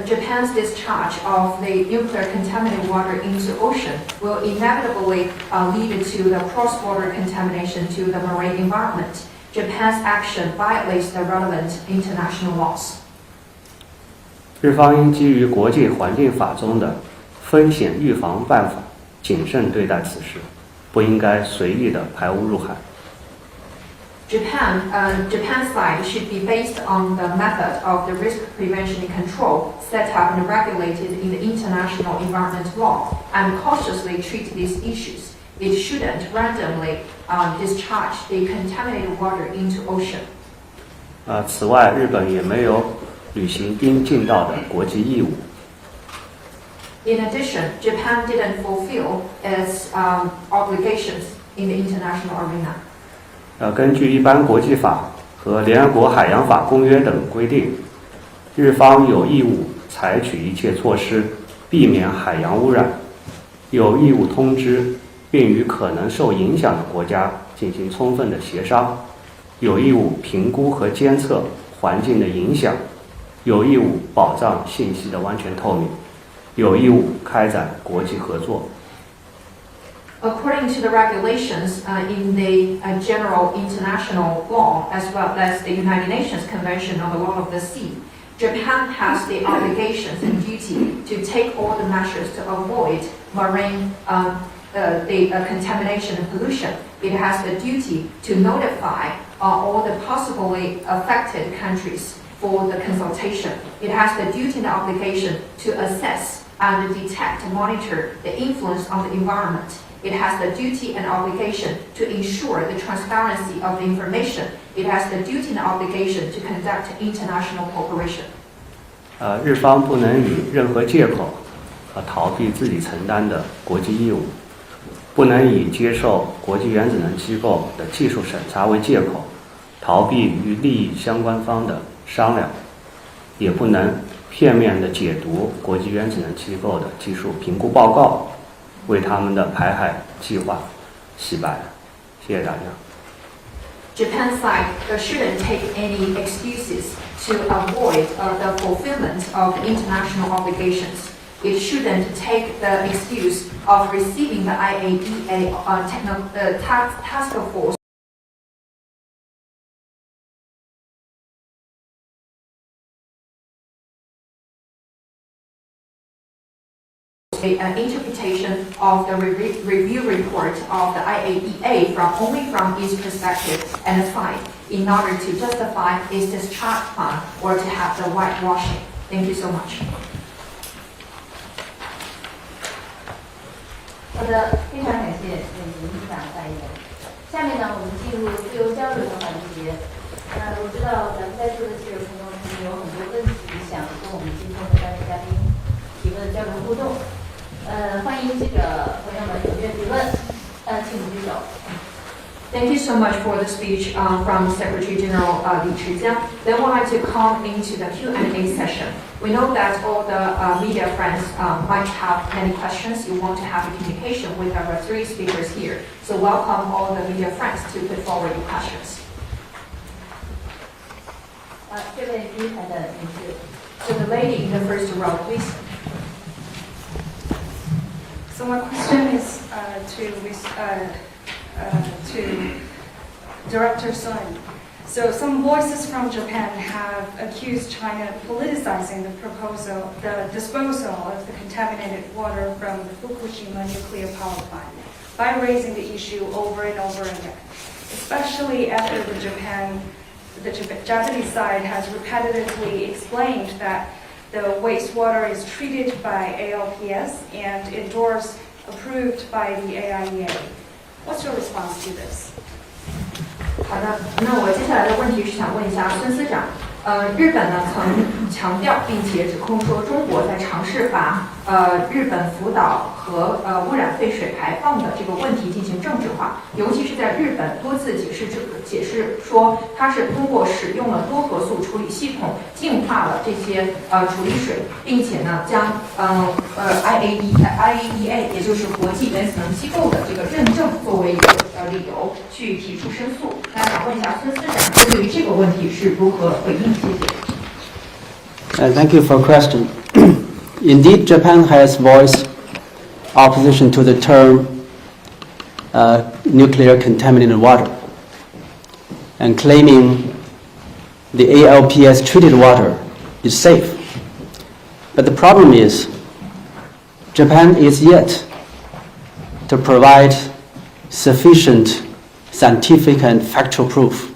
Japan's discharge of the nuclear contaminated water into ocean will inevitably lead to the cross-border contamination to the marine environment. Japan's action violates the relevant international laws. 日方应基于国际环境法中的风险预防办法，谨慎对待此事，不应该随意的排污入海。Japan's side should be based on the method of the risk prevention and control set up and regulated in the international environment law and cautiously treat these issues. It shouldn't randomly discharge the contaminated water into ocean. 此外，日本也没有履行应尽到的国际义务。In addition, Japan didn't fulfill its obligations in the international arena. 根据一般国际法和联合国海洋法公约等规定，日方有义务采取一切措施避免海洋污染，有义务通知并与可能受影响的国家进行充分的协商，有义务评估和监测环境的影响，有义务保障信息的完全透明，有义务开展国际合作。According to the regulations in the general international law, as well as the United Nations Convention on the Law of the Sea, Japan has the obligations and duty to take all the measures to avoid marine contamination and pollution. It has the duty to notify all the possibly affected countries for the consultation. It has the duty and obligation to assess and detect and monitor the influence on the environment. It has the duty and obligation to ensure the transparency of the information. It has the duty and obligation to conduct international cooperation. 日方不能以任何借口逃避自己承担的国际义务，不能以接受国际原子能机构的技术审查为借口逃避与利益相关方的商量，也不能片面地解读国际原子能机构的技术评估报告，为他们的排海计划洗白。谢谢大家。Japan's side shouldn't take any excuses to avoid the fulfillment of the international obligations. It shouldn't take the excuse of receiving the IAEA task force an interpretation of the review report of the IAEA only from its perspective and side in order to justify its discharge plan or to have the whitewashing. Thank you so much. 好的，非常感谢您的发言。下面呢，我们进入自由交流的环节。我知道咱们在座的记者朋友肯定有很多问题想跟我们今天的3位嘉宾提问交流互动。欢迎记者朋友们踊跃提问，请举手。Thank you so much for the speech from Secretary General Li Keqiang. Then we'd like to come into the Q&A session. We know that all the media friends might have many questions. You want to have a communication with our 3 speakers here. So welcome all the media friends to put forward your questions. 这位第一排的女士。So the lady in the first row, please. So my question is to Director Sun. So some voices from Japan have accused China of politicizing the disposal of the contaminated water from the Fukushima nuclear power plant by raising the issue over and over again, especially after the Japanese side has repetitively explained that the wastewater is treated by ALPS and endorsed, approved by the AIEA. What's your response to this? 好的，那我接下来的问题是想问一下孙司长，日本呢曾强调并且指控说中国在尝试把日本福岛核污染废水排放的这个问题进行政治化，尤其是在日本多次解释说它是通过使用了多核素处理系统净化了这些处理水，并且呢将IAEA 也就是国际原子能机构的这个认证作为一个理由去提出申诉。那想问一下孙司长对于这个问题是如何回应？谢谢。Thank you for the question. Indeed, Japan has voiced opposition to the term nuclear contaminated water and claiming the ALPS treated water is safe. But the problem is, Japan is yet to provide sufficient scientific and factual proof.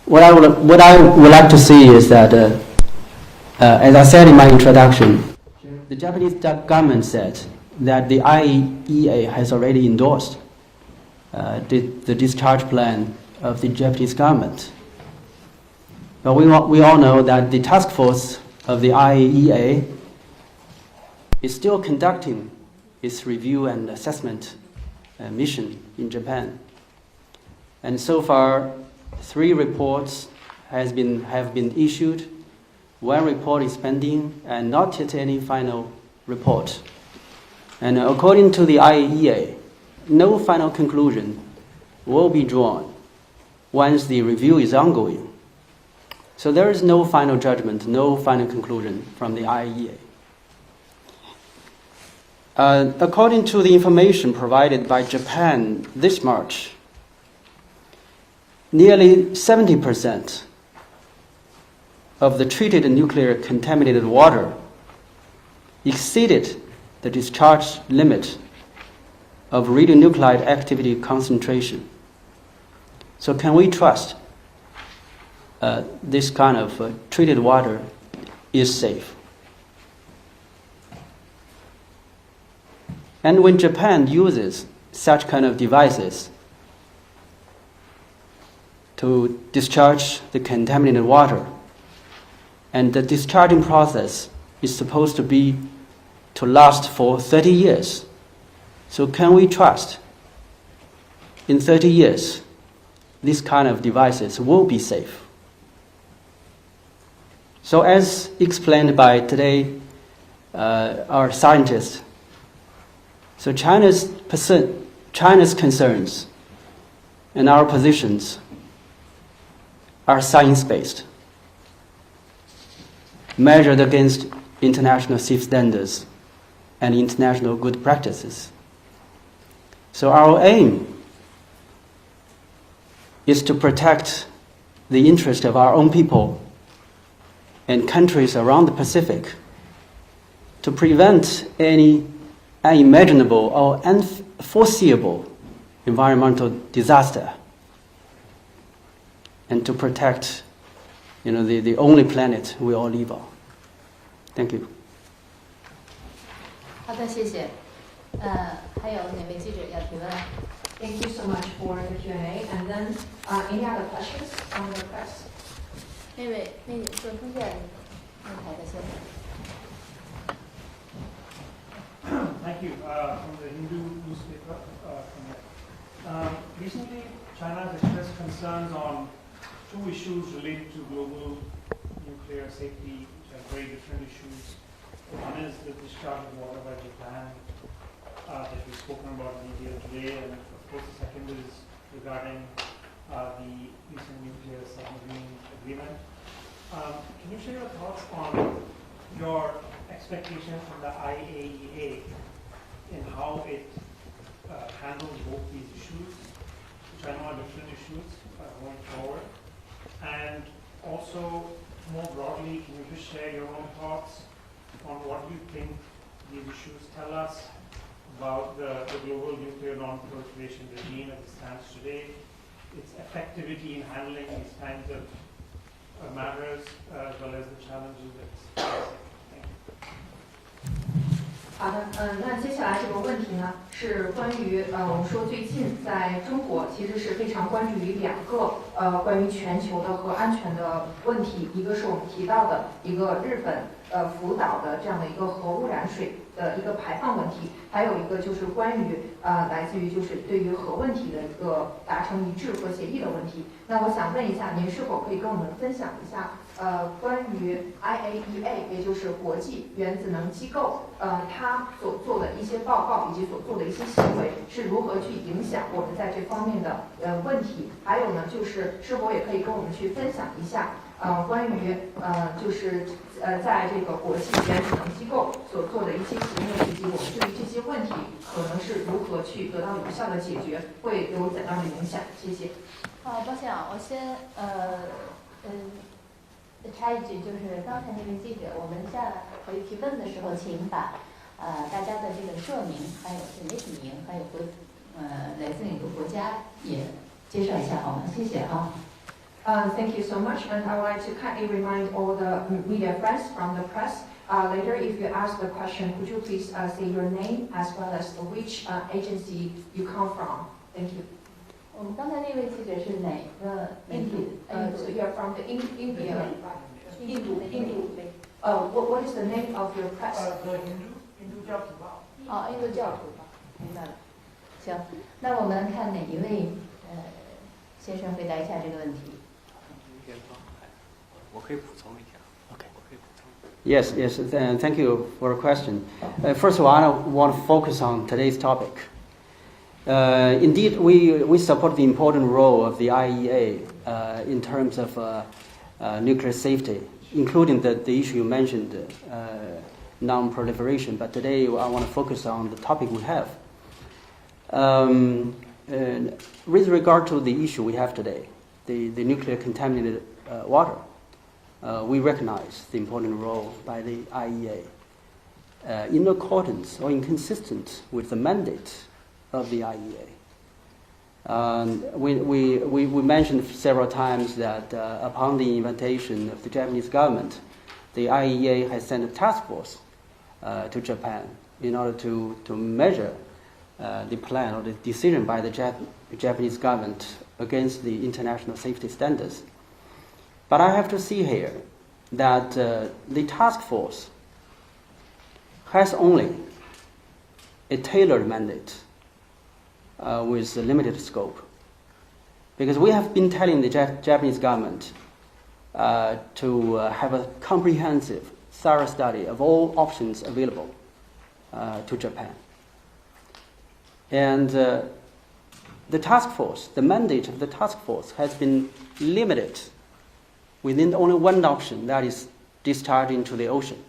What I would like to see is that, as I said in my introduction, the Japanese government said that the IAEA has already endorsed the discharge plan of the Japanese government. But we all know that the task force of the IAEA is still conducting its review and assessment mission in Japan. And so far, 3 reports have been issued. 1 report is pending, and not yet any final report. And according to the IAEA, no final conclusion will be drawn once the review is ongoing. So there is no final judgment, no final conclusion from the IAEA. According to the information provided by Japan this March, nearly 70% of the treated nuclear contaminated water exceeded the discharge limit of radionuclide activity concentration. So can we trust this kind of treated water is safe? And when Japan uses such kind of devices to discharge the contaminated water, and the discharging process is supposed to last for 30 years. So can we trust in 30 years these kind of devices will be safe? So as explained by today our scientists, so China's concerns and our positions are science-based, measured against international safe standards and international good practices. So our aim is to protect the interest of our own people and countries around the Pacific, to prevent any unimaginable or unforeseeable environmental disaster, and to protect, the only planet we all live on. Thank you. 好的，谢谢。还有哪位记者要提问？ Thank you so much for the Q&A. And then, any other questions from the press? 那做中介那台的先生。 Thank you. From the Hindu newspaper. Recently, China has expressed concerns on 2 issues related to global nuclear safety, which are very different issues. One is the discharge of water by Japan that we've spoken about in India today, and of course the second is regarding the recent nuclear submarine agreement. Can you share your thoughts on your expectation from the IAEA in how it handles both these issues, which I know are different issues going forward? And also, more broadly, can you just share your own thoughts on what you think these issues tell us about the global nuclear non-proliferation regime as it stands today, its effectivity in handling these kinds of matters, as well as the challenges that it's facing? Thank you. 好的，那接下来这个问题呢，是关于我们说最近在中国其实是非常关注于2个关于全球的核安全的问题，一个是我们提到的一个日本福岛的这样的一个核污染水的一个排放问题，还有一个就是关于来自于就是对于核问题的一个达成一致和协议的问题。那我想问一下，您是否可以跟我们分享一下关于 IAEA， 也就是国际原子能机构，它所做的一些报告以及所做的一些行为是如何去影响我们在这方面的问题？还有呢，就是是否也可以跟我们去分享一下关于就是在这个国际原子能机构所做的一些行为，以及我们对于这些问题可能是如何去得到有效的解决，会有怎样的影响？谢谢。抱歉啊，我先插一句，就是刚才那位记者，我们在回提问的时候，请把大家的这个社名，还有媒体名，还有来自哪个国家也介绍一下好吗？谢谢啊。Thank you so much, and I would like to kindly remind all the media friends from the press. Later, if you ask the question, could you please say your name as well as which agency you come from? Thank you. 我们刚才那位记者是哪个媒体？So you are from the India. 印度。What is the name of your press? The Hindu 教徒报。印度教徒报，明白了。行，那我们看哪一位先生回答一下这个问题。Yes, yes. Thank you for the question. First of all, I want to focus on today's topic. Indeed, we support the important role of the IAEA in terms of nuclear safety, including the issue you mentioned, non-proliferation. But today, I want to focus on the topic we have. With regard to the issue we have today, the nuclear contaminated water, we recognize the important role by the IAEA. In accordance or inconsistent with the mandate of the IAEA. We mentioned several times that upon the invitation of the Japanese government, the IAEA has sent a task force to Japan in order to measure the plan or the decision by the Japanese government against the international safety standards. But I have to see here that the task force has only a tailored mandate with a limited scope. Because we have been telling the Japanese government to have a comprehensive, thorough study of all options available to Japan. And the task force, the mandate of the task force has been limited within only one option, that is discharge into the ocean.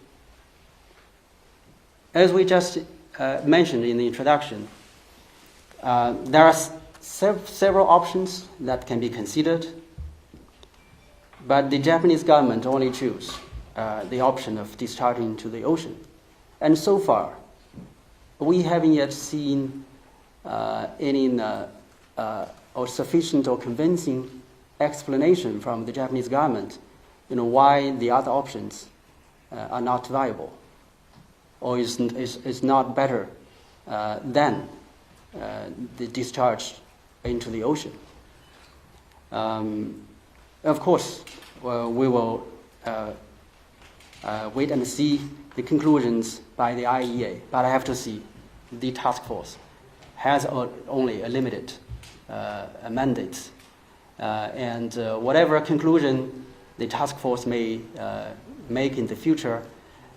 As we just mentioned in the introduction, there are several options that can be considered, but the Japanese government only chose the option of discharging into the ocean. And so far, we haven't yet seen any or sufficient or convincing explanation from the Japanese government, why the other options are not viable, or is not better than the discharge into the ocean. Of course, we will wait and see the conclusions by the IAEA, but I have to see the task force has only a limited mandate. And whatever conclusion the task force may make in the future,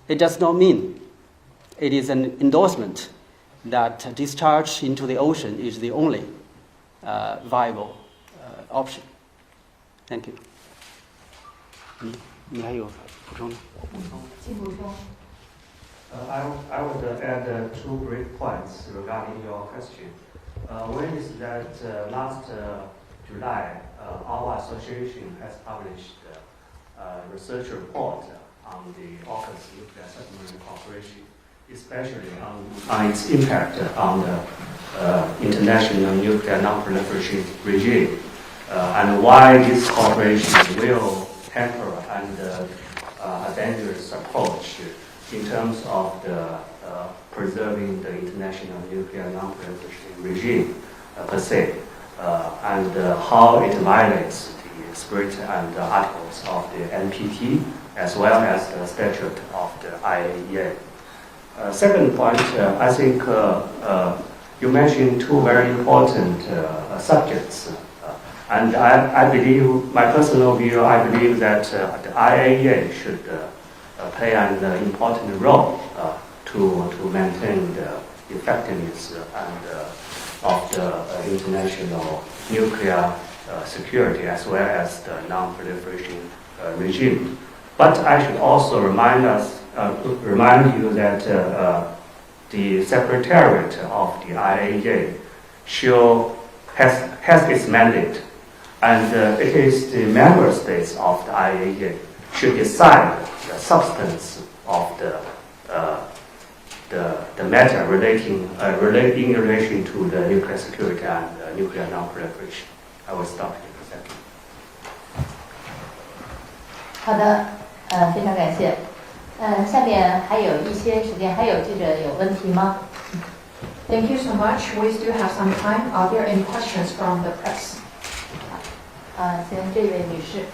it does not mean it is an endorsement that discharge into the ocean is the only viable option. Thank you. 你还有补充吗？请补充。 I would add two brief points regarding your question. One is that last July, our association has published a research report on the AUKUS nuclear submarine cooperation, especially on its impact on the international nuclear non-proliferation regime, and why this cooperation will hamper and a dangerous approach in terms of the preserving the international nuclear non-proliferation regime per se, and how it violates the spirit and articles of the NPT as well as the statute of the IAEA. Second point, I think you mentioned two very important subjects, and I believe, my personal view, I believe that the IAEA should play an important role to maintain the effectiveness and of the international nuclear security as well as the non-proliferation regime. But I should also remind you that the Secretariat of the IAEA has its mandate, and it is the member states of the IAEA should decide the substance of the matter relating in relation to the nuclear security and nuclear non-proliferation. I will stop here. Thank you. 好的，非常感谢。下面还有一些时间，还有记者有问题吗？ Thank you so much. We still have some time. Are there any questions from the press? 先这位女士。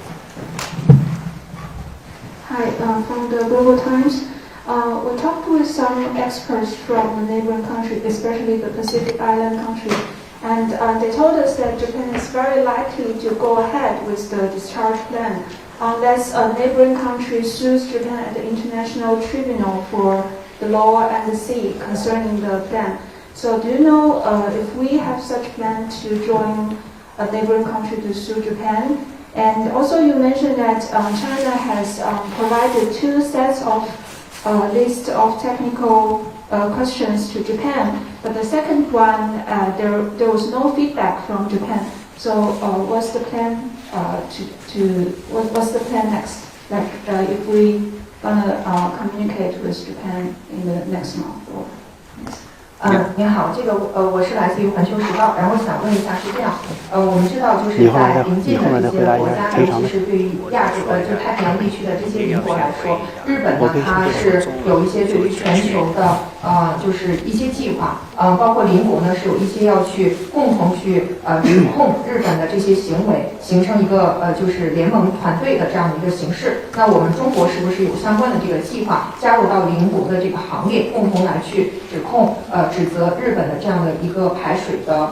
Hi, from the Global Times. We talked with some experts from the neighboring countries, especially the Pacific Island countries, and they told us that Japan is very likely to go ahead with the discharge plan unless a neighboring country sues Japan at the International Tribunal for the law and the sea concerning the plan. So do you know if we have such plan to join a neighboring country to sue Japan? And also you mentioned that China has provided 2 sets of list of technical questions to Japan, but the second one, there was no feedback from Japan. So what's the plan what's the plan next? Like if we gonna communicate with Japan in the next month or next? 您好，这个我是来自于环球时报，然后想问一下是这样，我们知道就是在邻近的这些国家，尤其是对于就太平洋地区的这些邻国来说，日本呢它是有一些对于全球的就是一些计划，包括邻国呢是有一些要去共同去指控日本的这些行为，形成一个就是联盟团队的这样的一个形式。那我们中国是不是有相关的这个计划加入到邻国的这个行列，共同来去指责日本的这样的一个排水的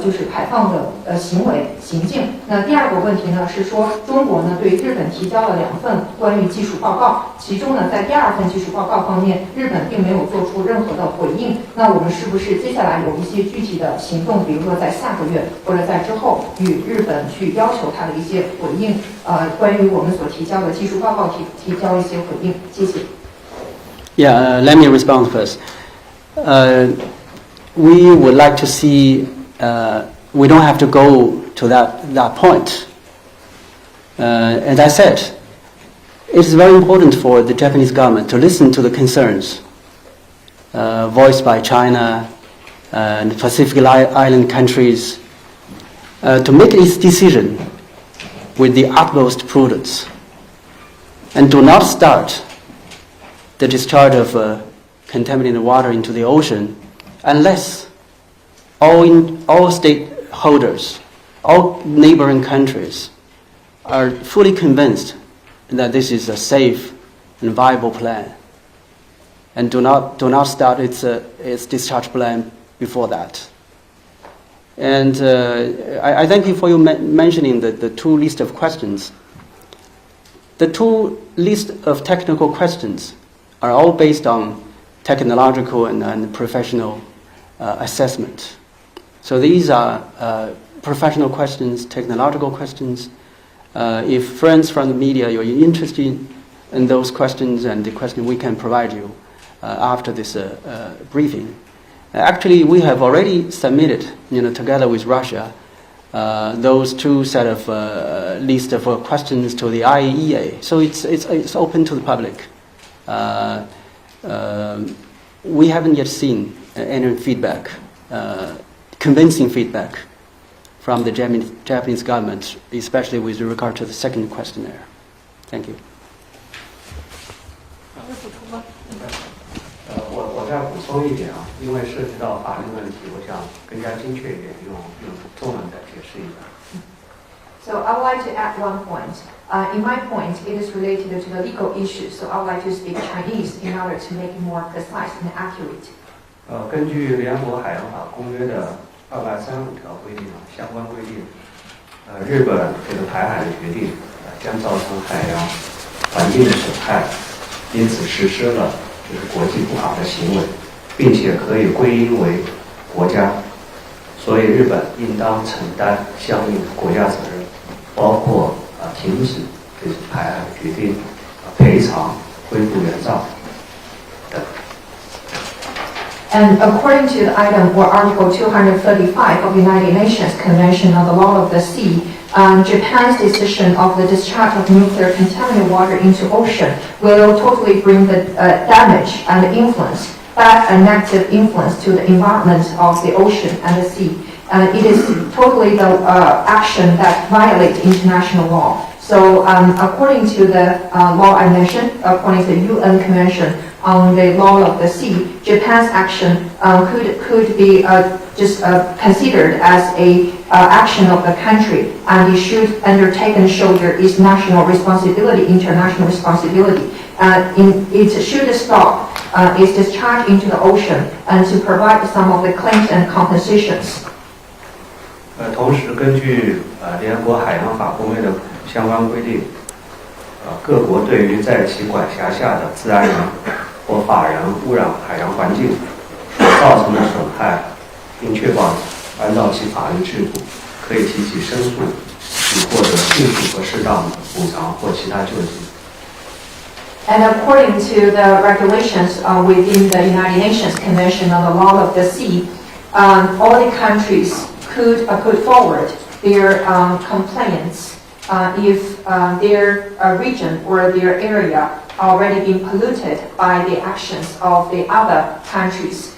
就是排放的行为行径。那第二个问题呢是说，中国呢对日本提交了2份关于技术报告，其中呢在第2份技术报告方面，日本并没有做出任何的回应。那我们是不是接下来有一些具体的行动，比如说在下个月或者在之后与日本去要求他的一些回应？关于我们所提交的技术报告提交一些回应。谢谢。Yeah, let me respond first. We would like to see, we don't have to go to that point. As I said, it's very important for the Japanese government to listen to the concerns voiced by China and the Pacific Island countries to make its decision with the utmost prudence and do not start the discharge of contaminated water into the ocean unless all stakeholders, all neighboring countries are fully convinced that this is a safe and viable plan, and do not start its discharge plan before that. And I thank you for you mentioning the 2 lists of questions. The 2 lists of technical questions are all based on technological and professional assessment. So these are professional questions, technological questions. If friends from the media are interested in those questions and the question we can provide you after this briefing. Actually, we have already submitted, together with Russia, those 2 set of list of questions to the IAEA. So it's open to the public. We haven't yet seen any feedback, convincing feedback from the Japanese government, especially with regard to the second questionnaire. Thank you. 我再补充一点啊，因为涉及到法律问题，我想更加精确一点，用中文再解释一下。So I would like to add one point. In my point, it is related to the legal issues. So I would like to speak Chinese in order to make it more precise and accurate. 根据联合国海洋法公约的235条规定啊，相关规定，日本这个排海的决定将造成海洋环境的损害，因此实施了就是国际不法的行为，并且可以归因为国家，所以日本应当承担相应的国家责任，包括停止这种排海的决定、赔偿、恢复原状等。And according to the item or Article 235 of the United Nations Convention on the Law of the Sea, Japan's decision of the discharge of nuclear contaminated water into ocean will totally bring the damage and influence, bad and negative influence to the environment of the ocean and the sea. And it is totally the action that violates international law. So according to the law I mentioned, according to the UN Convention on the Law of the Sea, Japan's action could be just considered as a action of the country, and it should undertake and shoulder its national responsibility, international responsibility. it should stop its discharge into the ocean and to provide some of the claims and compensations. 同时，根据联合国海洋法公约的相关规定，各国对于在其管辖下的自然人或法人污染海洋环境所造成的损害，并确保按照其法律制度可以提起申诉，以获得迅速和适当的补偿或其他救济。And according to the regulations within the United Nations Convention on the Law of the Sea, all the countries could put forward their complaints if their region or their area already been polluted by the actions of the other countries.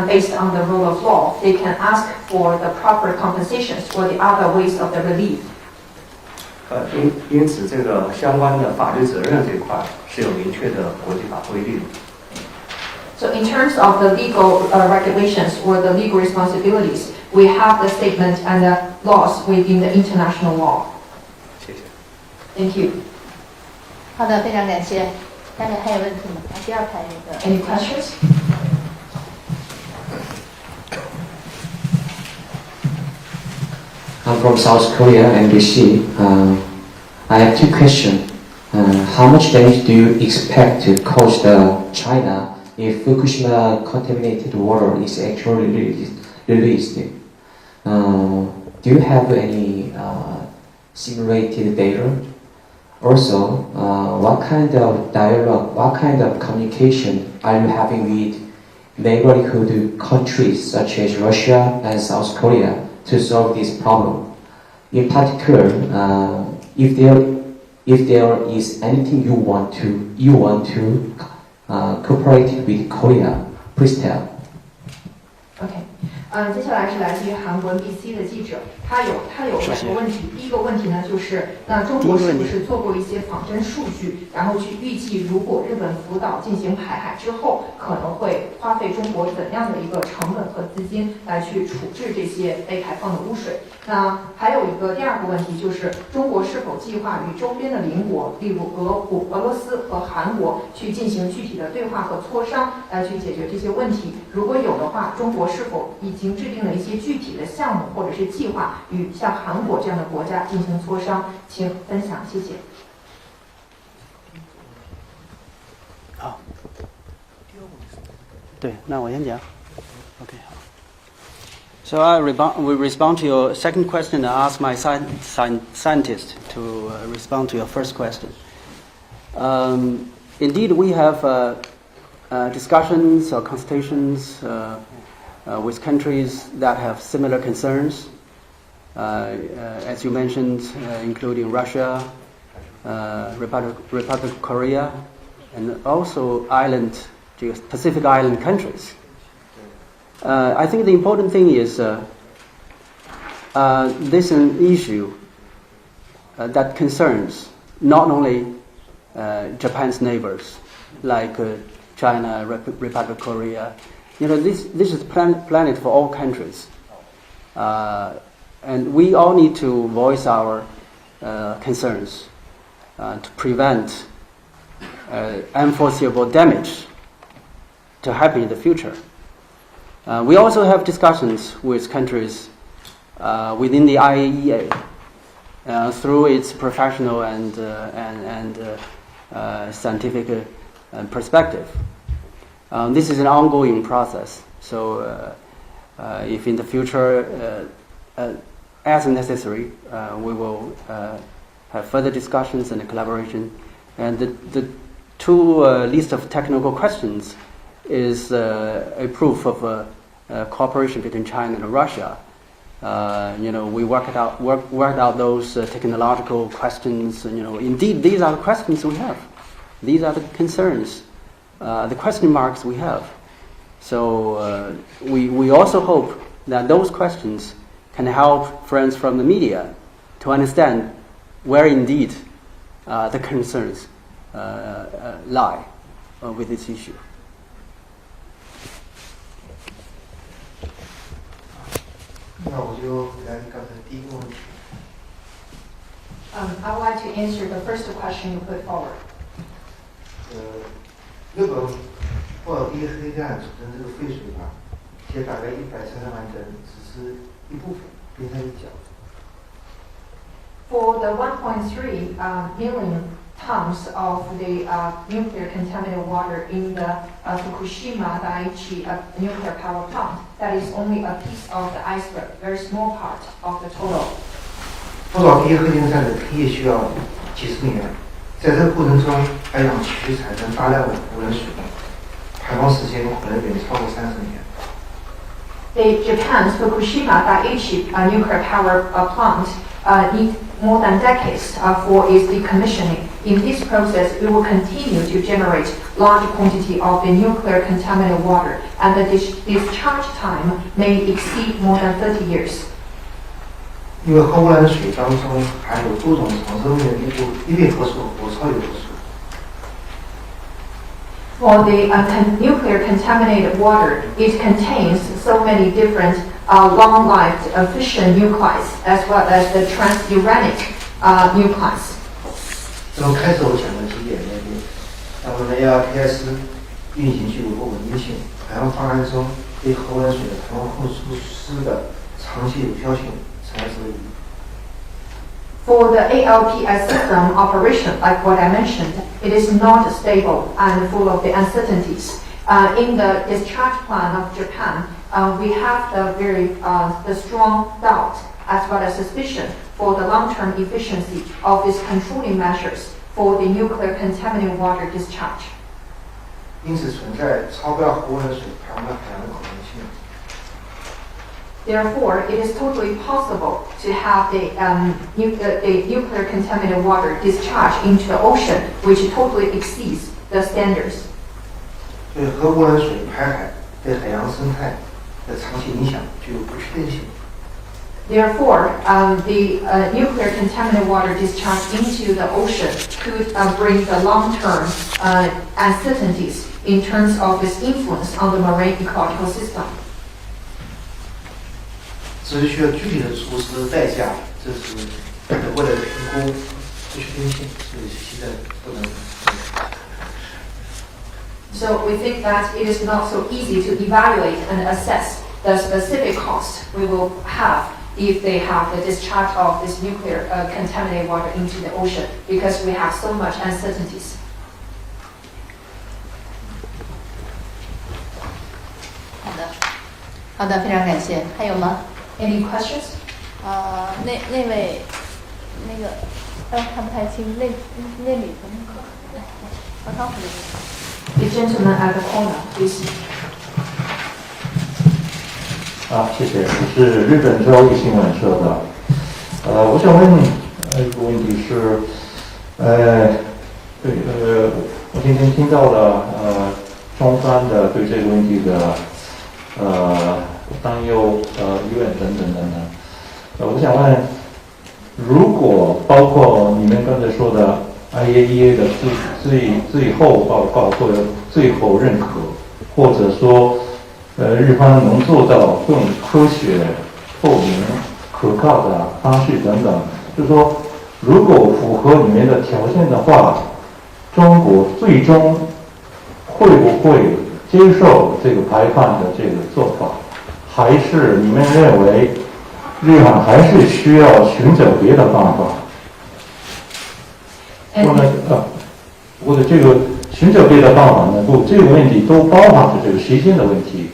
Based on the rule of law, they can ask for the proper compensations or the other ways of the relief. 因此，这个相关的法律责任这一块是有明确的国际法规定的。So in terms of the legal regulations or the legal responsibilities, we have the statement and the laws within the international law. 谢谢。Thank you. 好的，非常感谢。大家还有问题吗？第二排那个。Any questions? I'm from South Korea, MBC. I have two questions. How much damage do you expect to cause China if Fukushima contaminated water is actually released? Do you have any simulated data? Also, what kind of dialogue, what kind of communication are you having with neighborhood countries such as Russia and South Korea to solve this problem? In particular, if there is anything you want to cooperate with Korea, please tell. OK，接下来是来自于韩国 NBC 的记者，他有两个问题。第一个问题呢，就是那中国是不是做过一些仿真数据，然后去预计如果日本福岛进行排海之后，可能会花费中国怎样的一个成本和资金来去处置这些被排放的污水？那还有一个第二个问题就是，中国是否计划与周边的邻国，例如俄罗斯和韩国去进行具体的对话和磋商，来去解决这些问题？如果有的话，中国是否已经制定了一些具体的项目或者是计划与像韩国这样的国家进行磋商？请分享，谢谢。好，对，那我先讲。OK， 好。So I will respond to your second question and ask my scientist to respond to your first question. Indeed, we have discussions or consultations with countries that have similar concerns, as you mentioned, including Russia, Republic of Korea, and also Pacific Island countries. I think the important thing is this is an issue that concerns not only Japan's neighbors, like China, Republic of Korea. You know, this is planet for all countries, and we all need to voice our concerns to prevent unforeseeable damage to happen in the future. We also have discussions with countries within the IAEA through its professional and scientific perspective. This is an ongoing process. So, if in the future, as necessary, we will have further discussions and collaboration. And the two list of technical questions is a proof of cooperation between China and Russia. We worked out those technological questions. Indeed, these are the questions we have. These are the concerns, the question marks we have. So we also hope that those questions can help friends from the media to understand where indeed the concerns lie with this issue. I would like to answer the first question you put forward. 日本波罗的海岸储存这个废水吧，现在大概130万吨，只是一部分，冰山一角。For the 1.3 million tons of the nuclear contaminated water in the Fukushima Daiichi nuclear power plant, that is only a piece of the iceberg, very small part of the total. 波罗的海核电站的停业需要几十年，在这个过程中，海洋持续产生大量的污染水，排放时间可能远超过30年。Japan's Fukushima Daiichi nuclear power plant need more than decades for its decommissioning. In this process, it will continue to generate large quantity of the nuclear contaminated water, and the discharge time may exceed more than 30 years. 因为核污染水当中含有多种长生命的一类核素和超有核素。For the nuclear contaminated water, it contains so many different long-lived fission nuclei as well as the transuranic nuclei. 从开始我讲的几点那边，我们的 ARPS 运行具有不稳定性，排放方案中对核污染水的排放控制措施的长期有效性存在质疑。For the ALPS system operation, like what I mentioned, it is not stable and full of the uncertainties. In the discharge plan of Japan, we have the strong doubt as well as suspicion for the long-term efficiency of its controlling measures for the nuclear contaminated water discharge. 因此存在超标核污染水排放到海洋的可能性。Therefore, it is totally possible to have the nuclear contaminated water discharged into the ocean, which totally exceeds the standards. 所以核污染水排海对海洋生态的长期影响具有不确定性。Therefore, the nuclear contaminated water discharged into the ocean could bring the long-term uncertainties in terms of its influence on the marine ecological system. 只是需要具体的措施代价，这是为了评估不确定性，所以现在不能。So we think that it is not so easy to evaluate and assess the specific cost we will have if they have the discharge of this nuclear contaminated water into the ocean, because we have so much uncertainties. 好的，非常感谢。还有吗？ Any questions? 那位，看不太清，那里头黄康虎的。The gentleman at the corner, please. 谢谢，我是日本朝日新闻社的。我想问一个问题是，我今天听到了中方的对这个问题的担忧、疑问等等等等。我想问，如果包括你们刚才说的 IAEA 的最后报告或者最后认可，或者说日方能做到更科学、透明、可靠的方式等等，就是说，如果符合你们的条件的话，中国最终会不会接受这个排放的这个做法？还是你们认为日本还是需要寻找别的方法？或者这个寻找别的办法呢？不，这个问题都包含着这个时间的问题，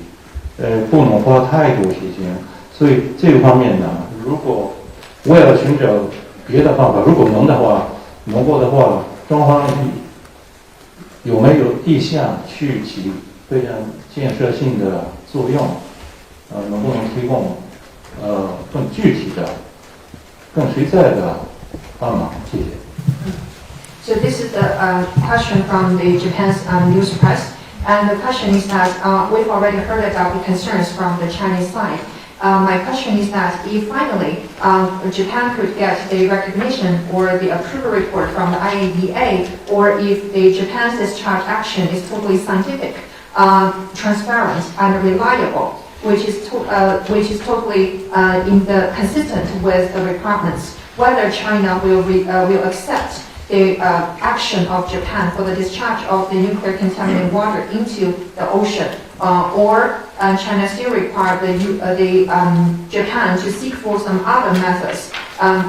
不能花太多时间。所以这个方面呢，如果我要寻找别的办法，如果能的话，能够的话，中方有没有意向去起非常建设性的作用？能不能提供更具体的、更实在的帮忙？谢谢。So this is the question from the Japan's news press, and the question is that we've already heard about the concerns from the Chinese side. My question is that if finally Japan could get the recognition or the approval report from the IAEA, or if the Japan's discharge action is totally scientific, transparent and reliable, which is totally consistent with the requirements, whether China will accept the action of Japan for the discharge of the nuclear contaminated water into the ocean, or China still require Japan to seek for some other methods.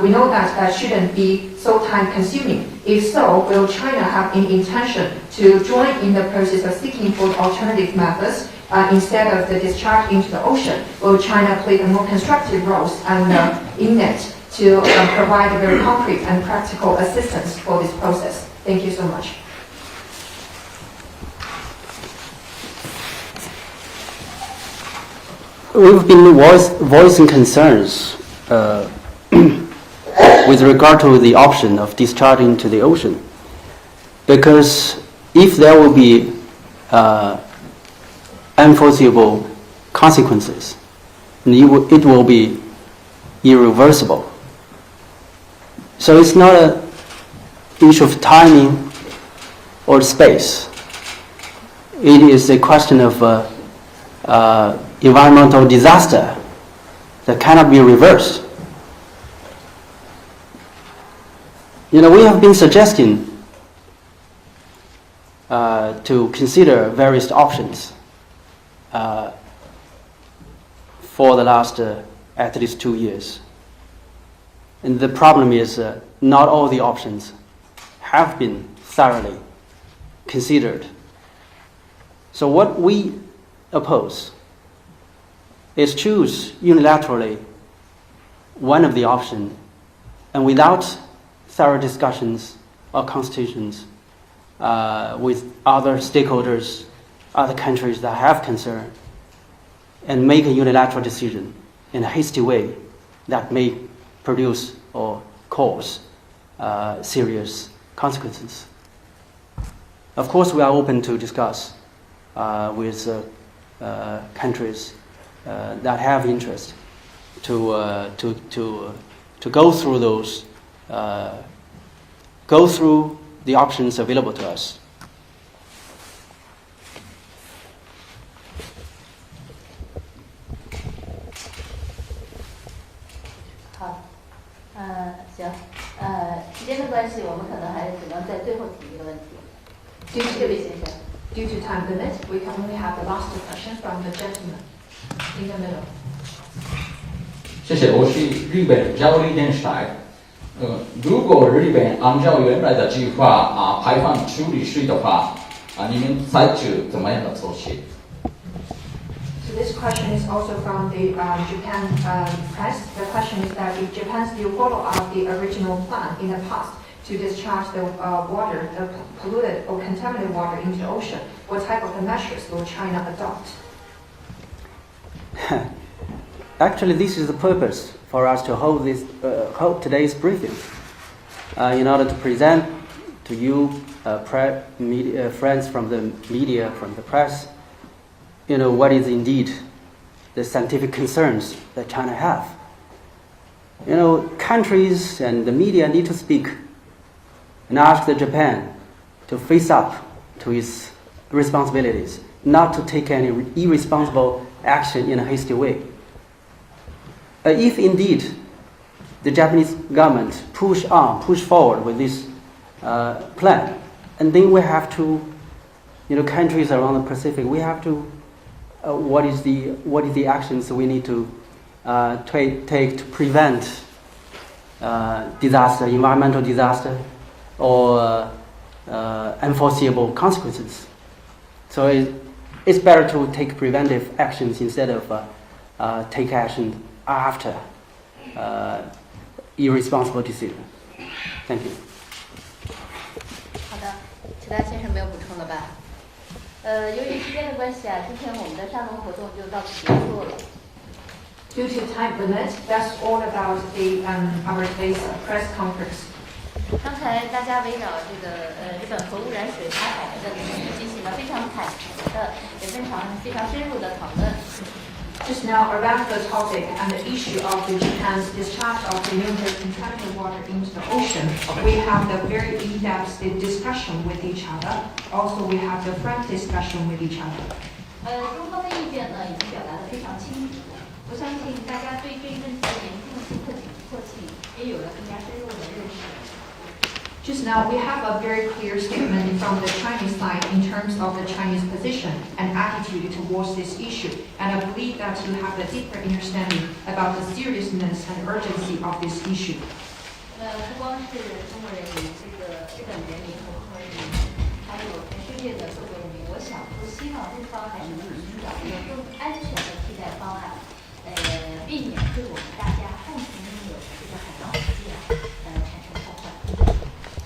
We know that shouldn't be so time-consuming. If so, will China have any intention to join in the process of seeking for alternative methods instead of the discharge into the ocean? Will China play a more constructive role in it to provide very concrete and practical assistance for this process? Thank you so much. We've been voicing concerns with regard to the option of discharging to the ocean, because if there will be unforeseeable consequences, it will be irreversible. So it's not an issue of timing or space. It is a question of environmental disaster that cannot be reversed. We have been suggesting to consider various options for the last at least 2 years. And the problem is not all the options have been thoroughly considered. So what we oppose is choose unilaterally one of the options, and without thorough discussions or consultations with other stakeholders, other countries that have concern, and make a unilateral decision in a hasty way that may produce or cause serious consequences. Of course, we are open to discuss with countries that have interest to go through those, go through the options available to us. 行，时间的关系，我们可能还只能在最后提一个问题。这位先生。Due to time limit, we can only have the last question from the gentleman in the middle. 谢谢，我是日本交流电视台。如果日本按照原来的计划排放处理水的话，你们采取怎么样的措施？ So this question is also from the Japan press. The question is that if Japan still follow up the original plan in the past to discharge the water, the polluted or contaminated water into the ocean, what type of measures will China adopt? Actually, this is the purpose for us to hold today's briefing, in order to present to you, friends from the media, from the press, what is indeed the scientific concerns that China have. Countries and the media need to speak and ask Japan to face up to its responsibilities, not to take any irresponsible action in a hasty way. If indeed the Japanese government push forward with this plan, and then we have to, countries around the Pacific, we have to, what is the actions we need to take to prevent disaster, environmental disaster, or unforeseeable consequences. So it's better to take preventive actions instead of take action after irresponsible decision. Thank you. 好的，其他先生没有补充了吧？由于时间的关系啊，今天我们的沙龙活动就到此结束了。Due to time limit, that's all about our today's press conference. 刚才大家围绕这个日本核污染水排海的问题进行了非常坦诚的，也非常深入的讨论。Just now, around the topic and the issue of the Japan's discharge of the nuclear contaminated water into the ocean, we have the very in-depth discussion with each other. Also, we have the frank discussion with each other. 中方的意见呢，已经表达得非常清楚。我相信大家对这一问题的严重性和紧迫性也有了更加深入的认识。Just now, we have a very clear statement from the Chinese side in terms of the Chinese position and attitude towards this issue. And I believe that you have a deeper understanding about the seriousness and urgency of this issue. 不光是中国人民，这个日本人民和中国人民，还有全世界的各国人民，我想都希望日方还是能寻找一个更安全的替代方案，避免对我们大家共同拥有的这个海洋环境产生破坏。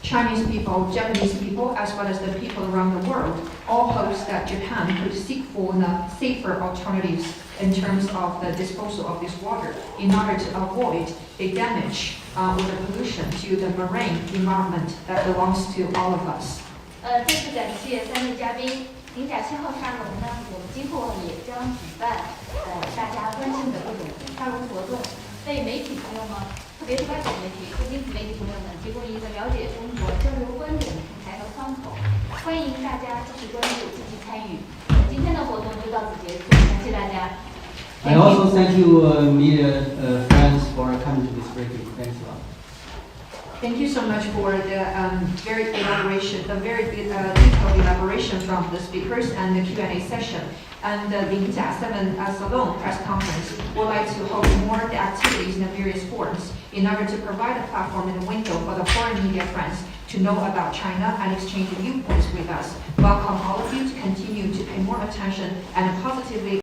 Chinese people, Japanese people, as well as the people around the world, all hopes that Japan could seek for safer alternatives in terms of the disposal of this water in order to avoid the damage or the pollution to the marine environment that belongs to all of us. 再次感谢三位嘉宾。零甲7号沙龙呢，我们今后也将举办大家关心的各种沙龙活动，为媒体朋友们，特别是外国媒体、非经济媒体朋友们提供一个了解中国、交流观点的平台和窗口。欢迎大家继续关注、积极参与。今天的活动就到此结束，感谢大家。I also thank you, media friends, for coming to this briefing. Thanks a lot. Thank you so much for the very detailed elaboration from the speakers and the Q&A session. And the Linjia 7 Salon press conference would like to hold more the activities in the various forums in order to provide a platform and a window for the foreign media friends to know about China and exchange viewpoints with us. Welcome all of you to continue to pay more attention and positively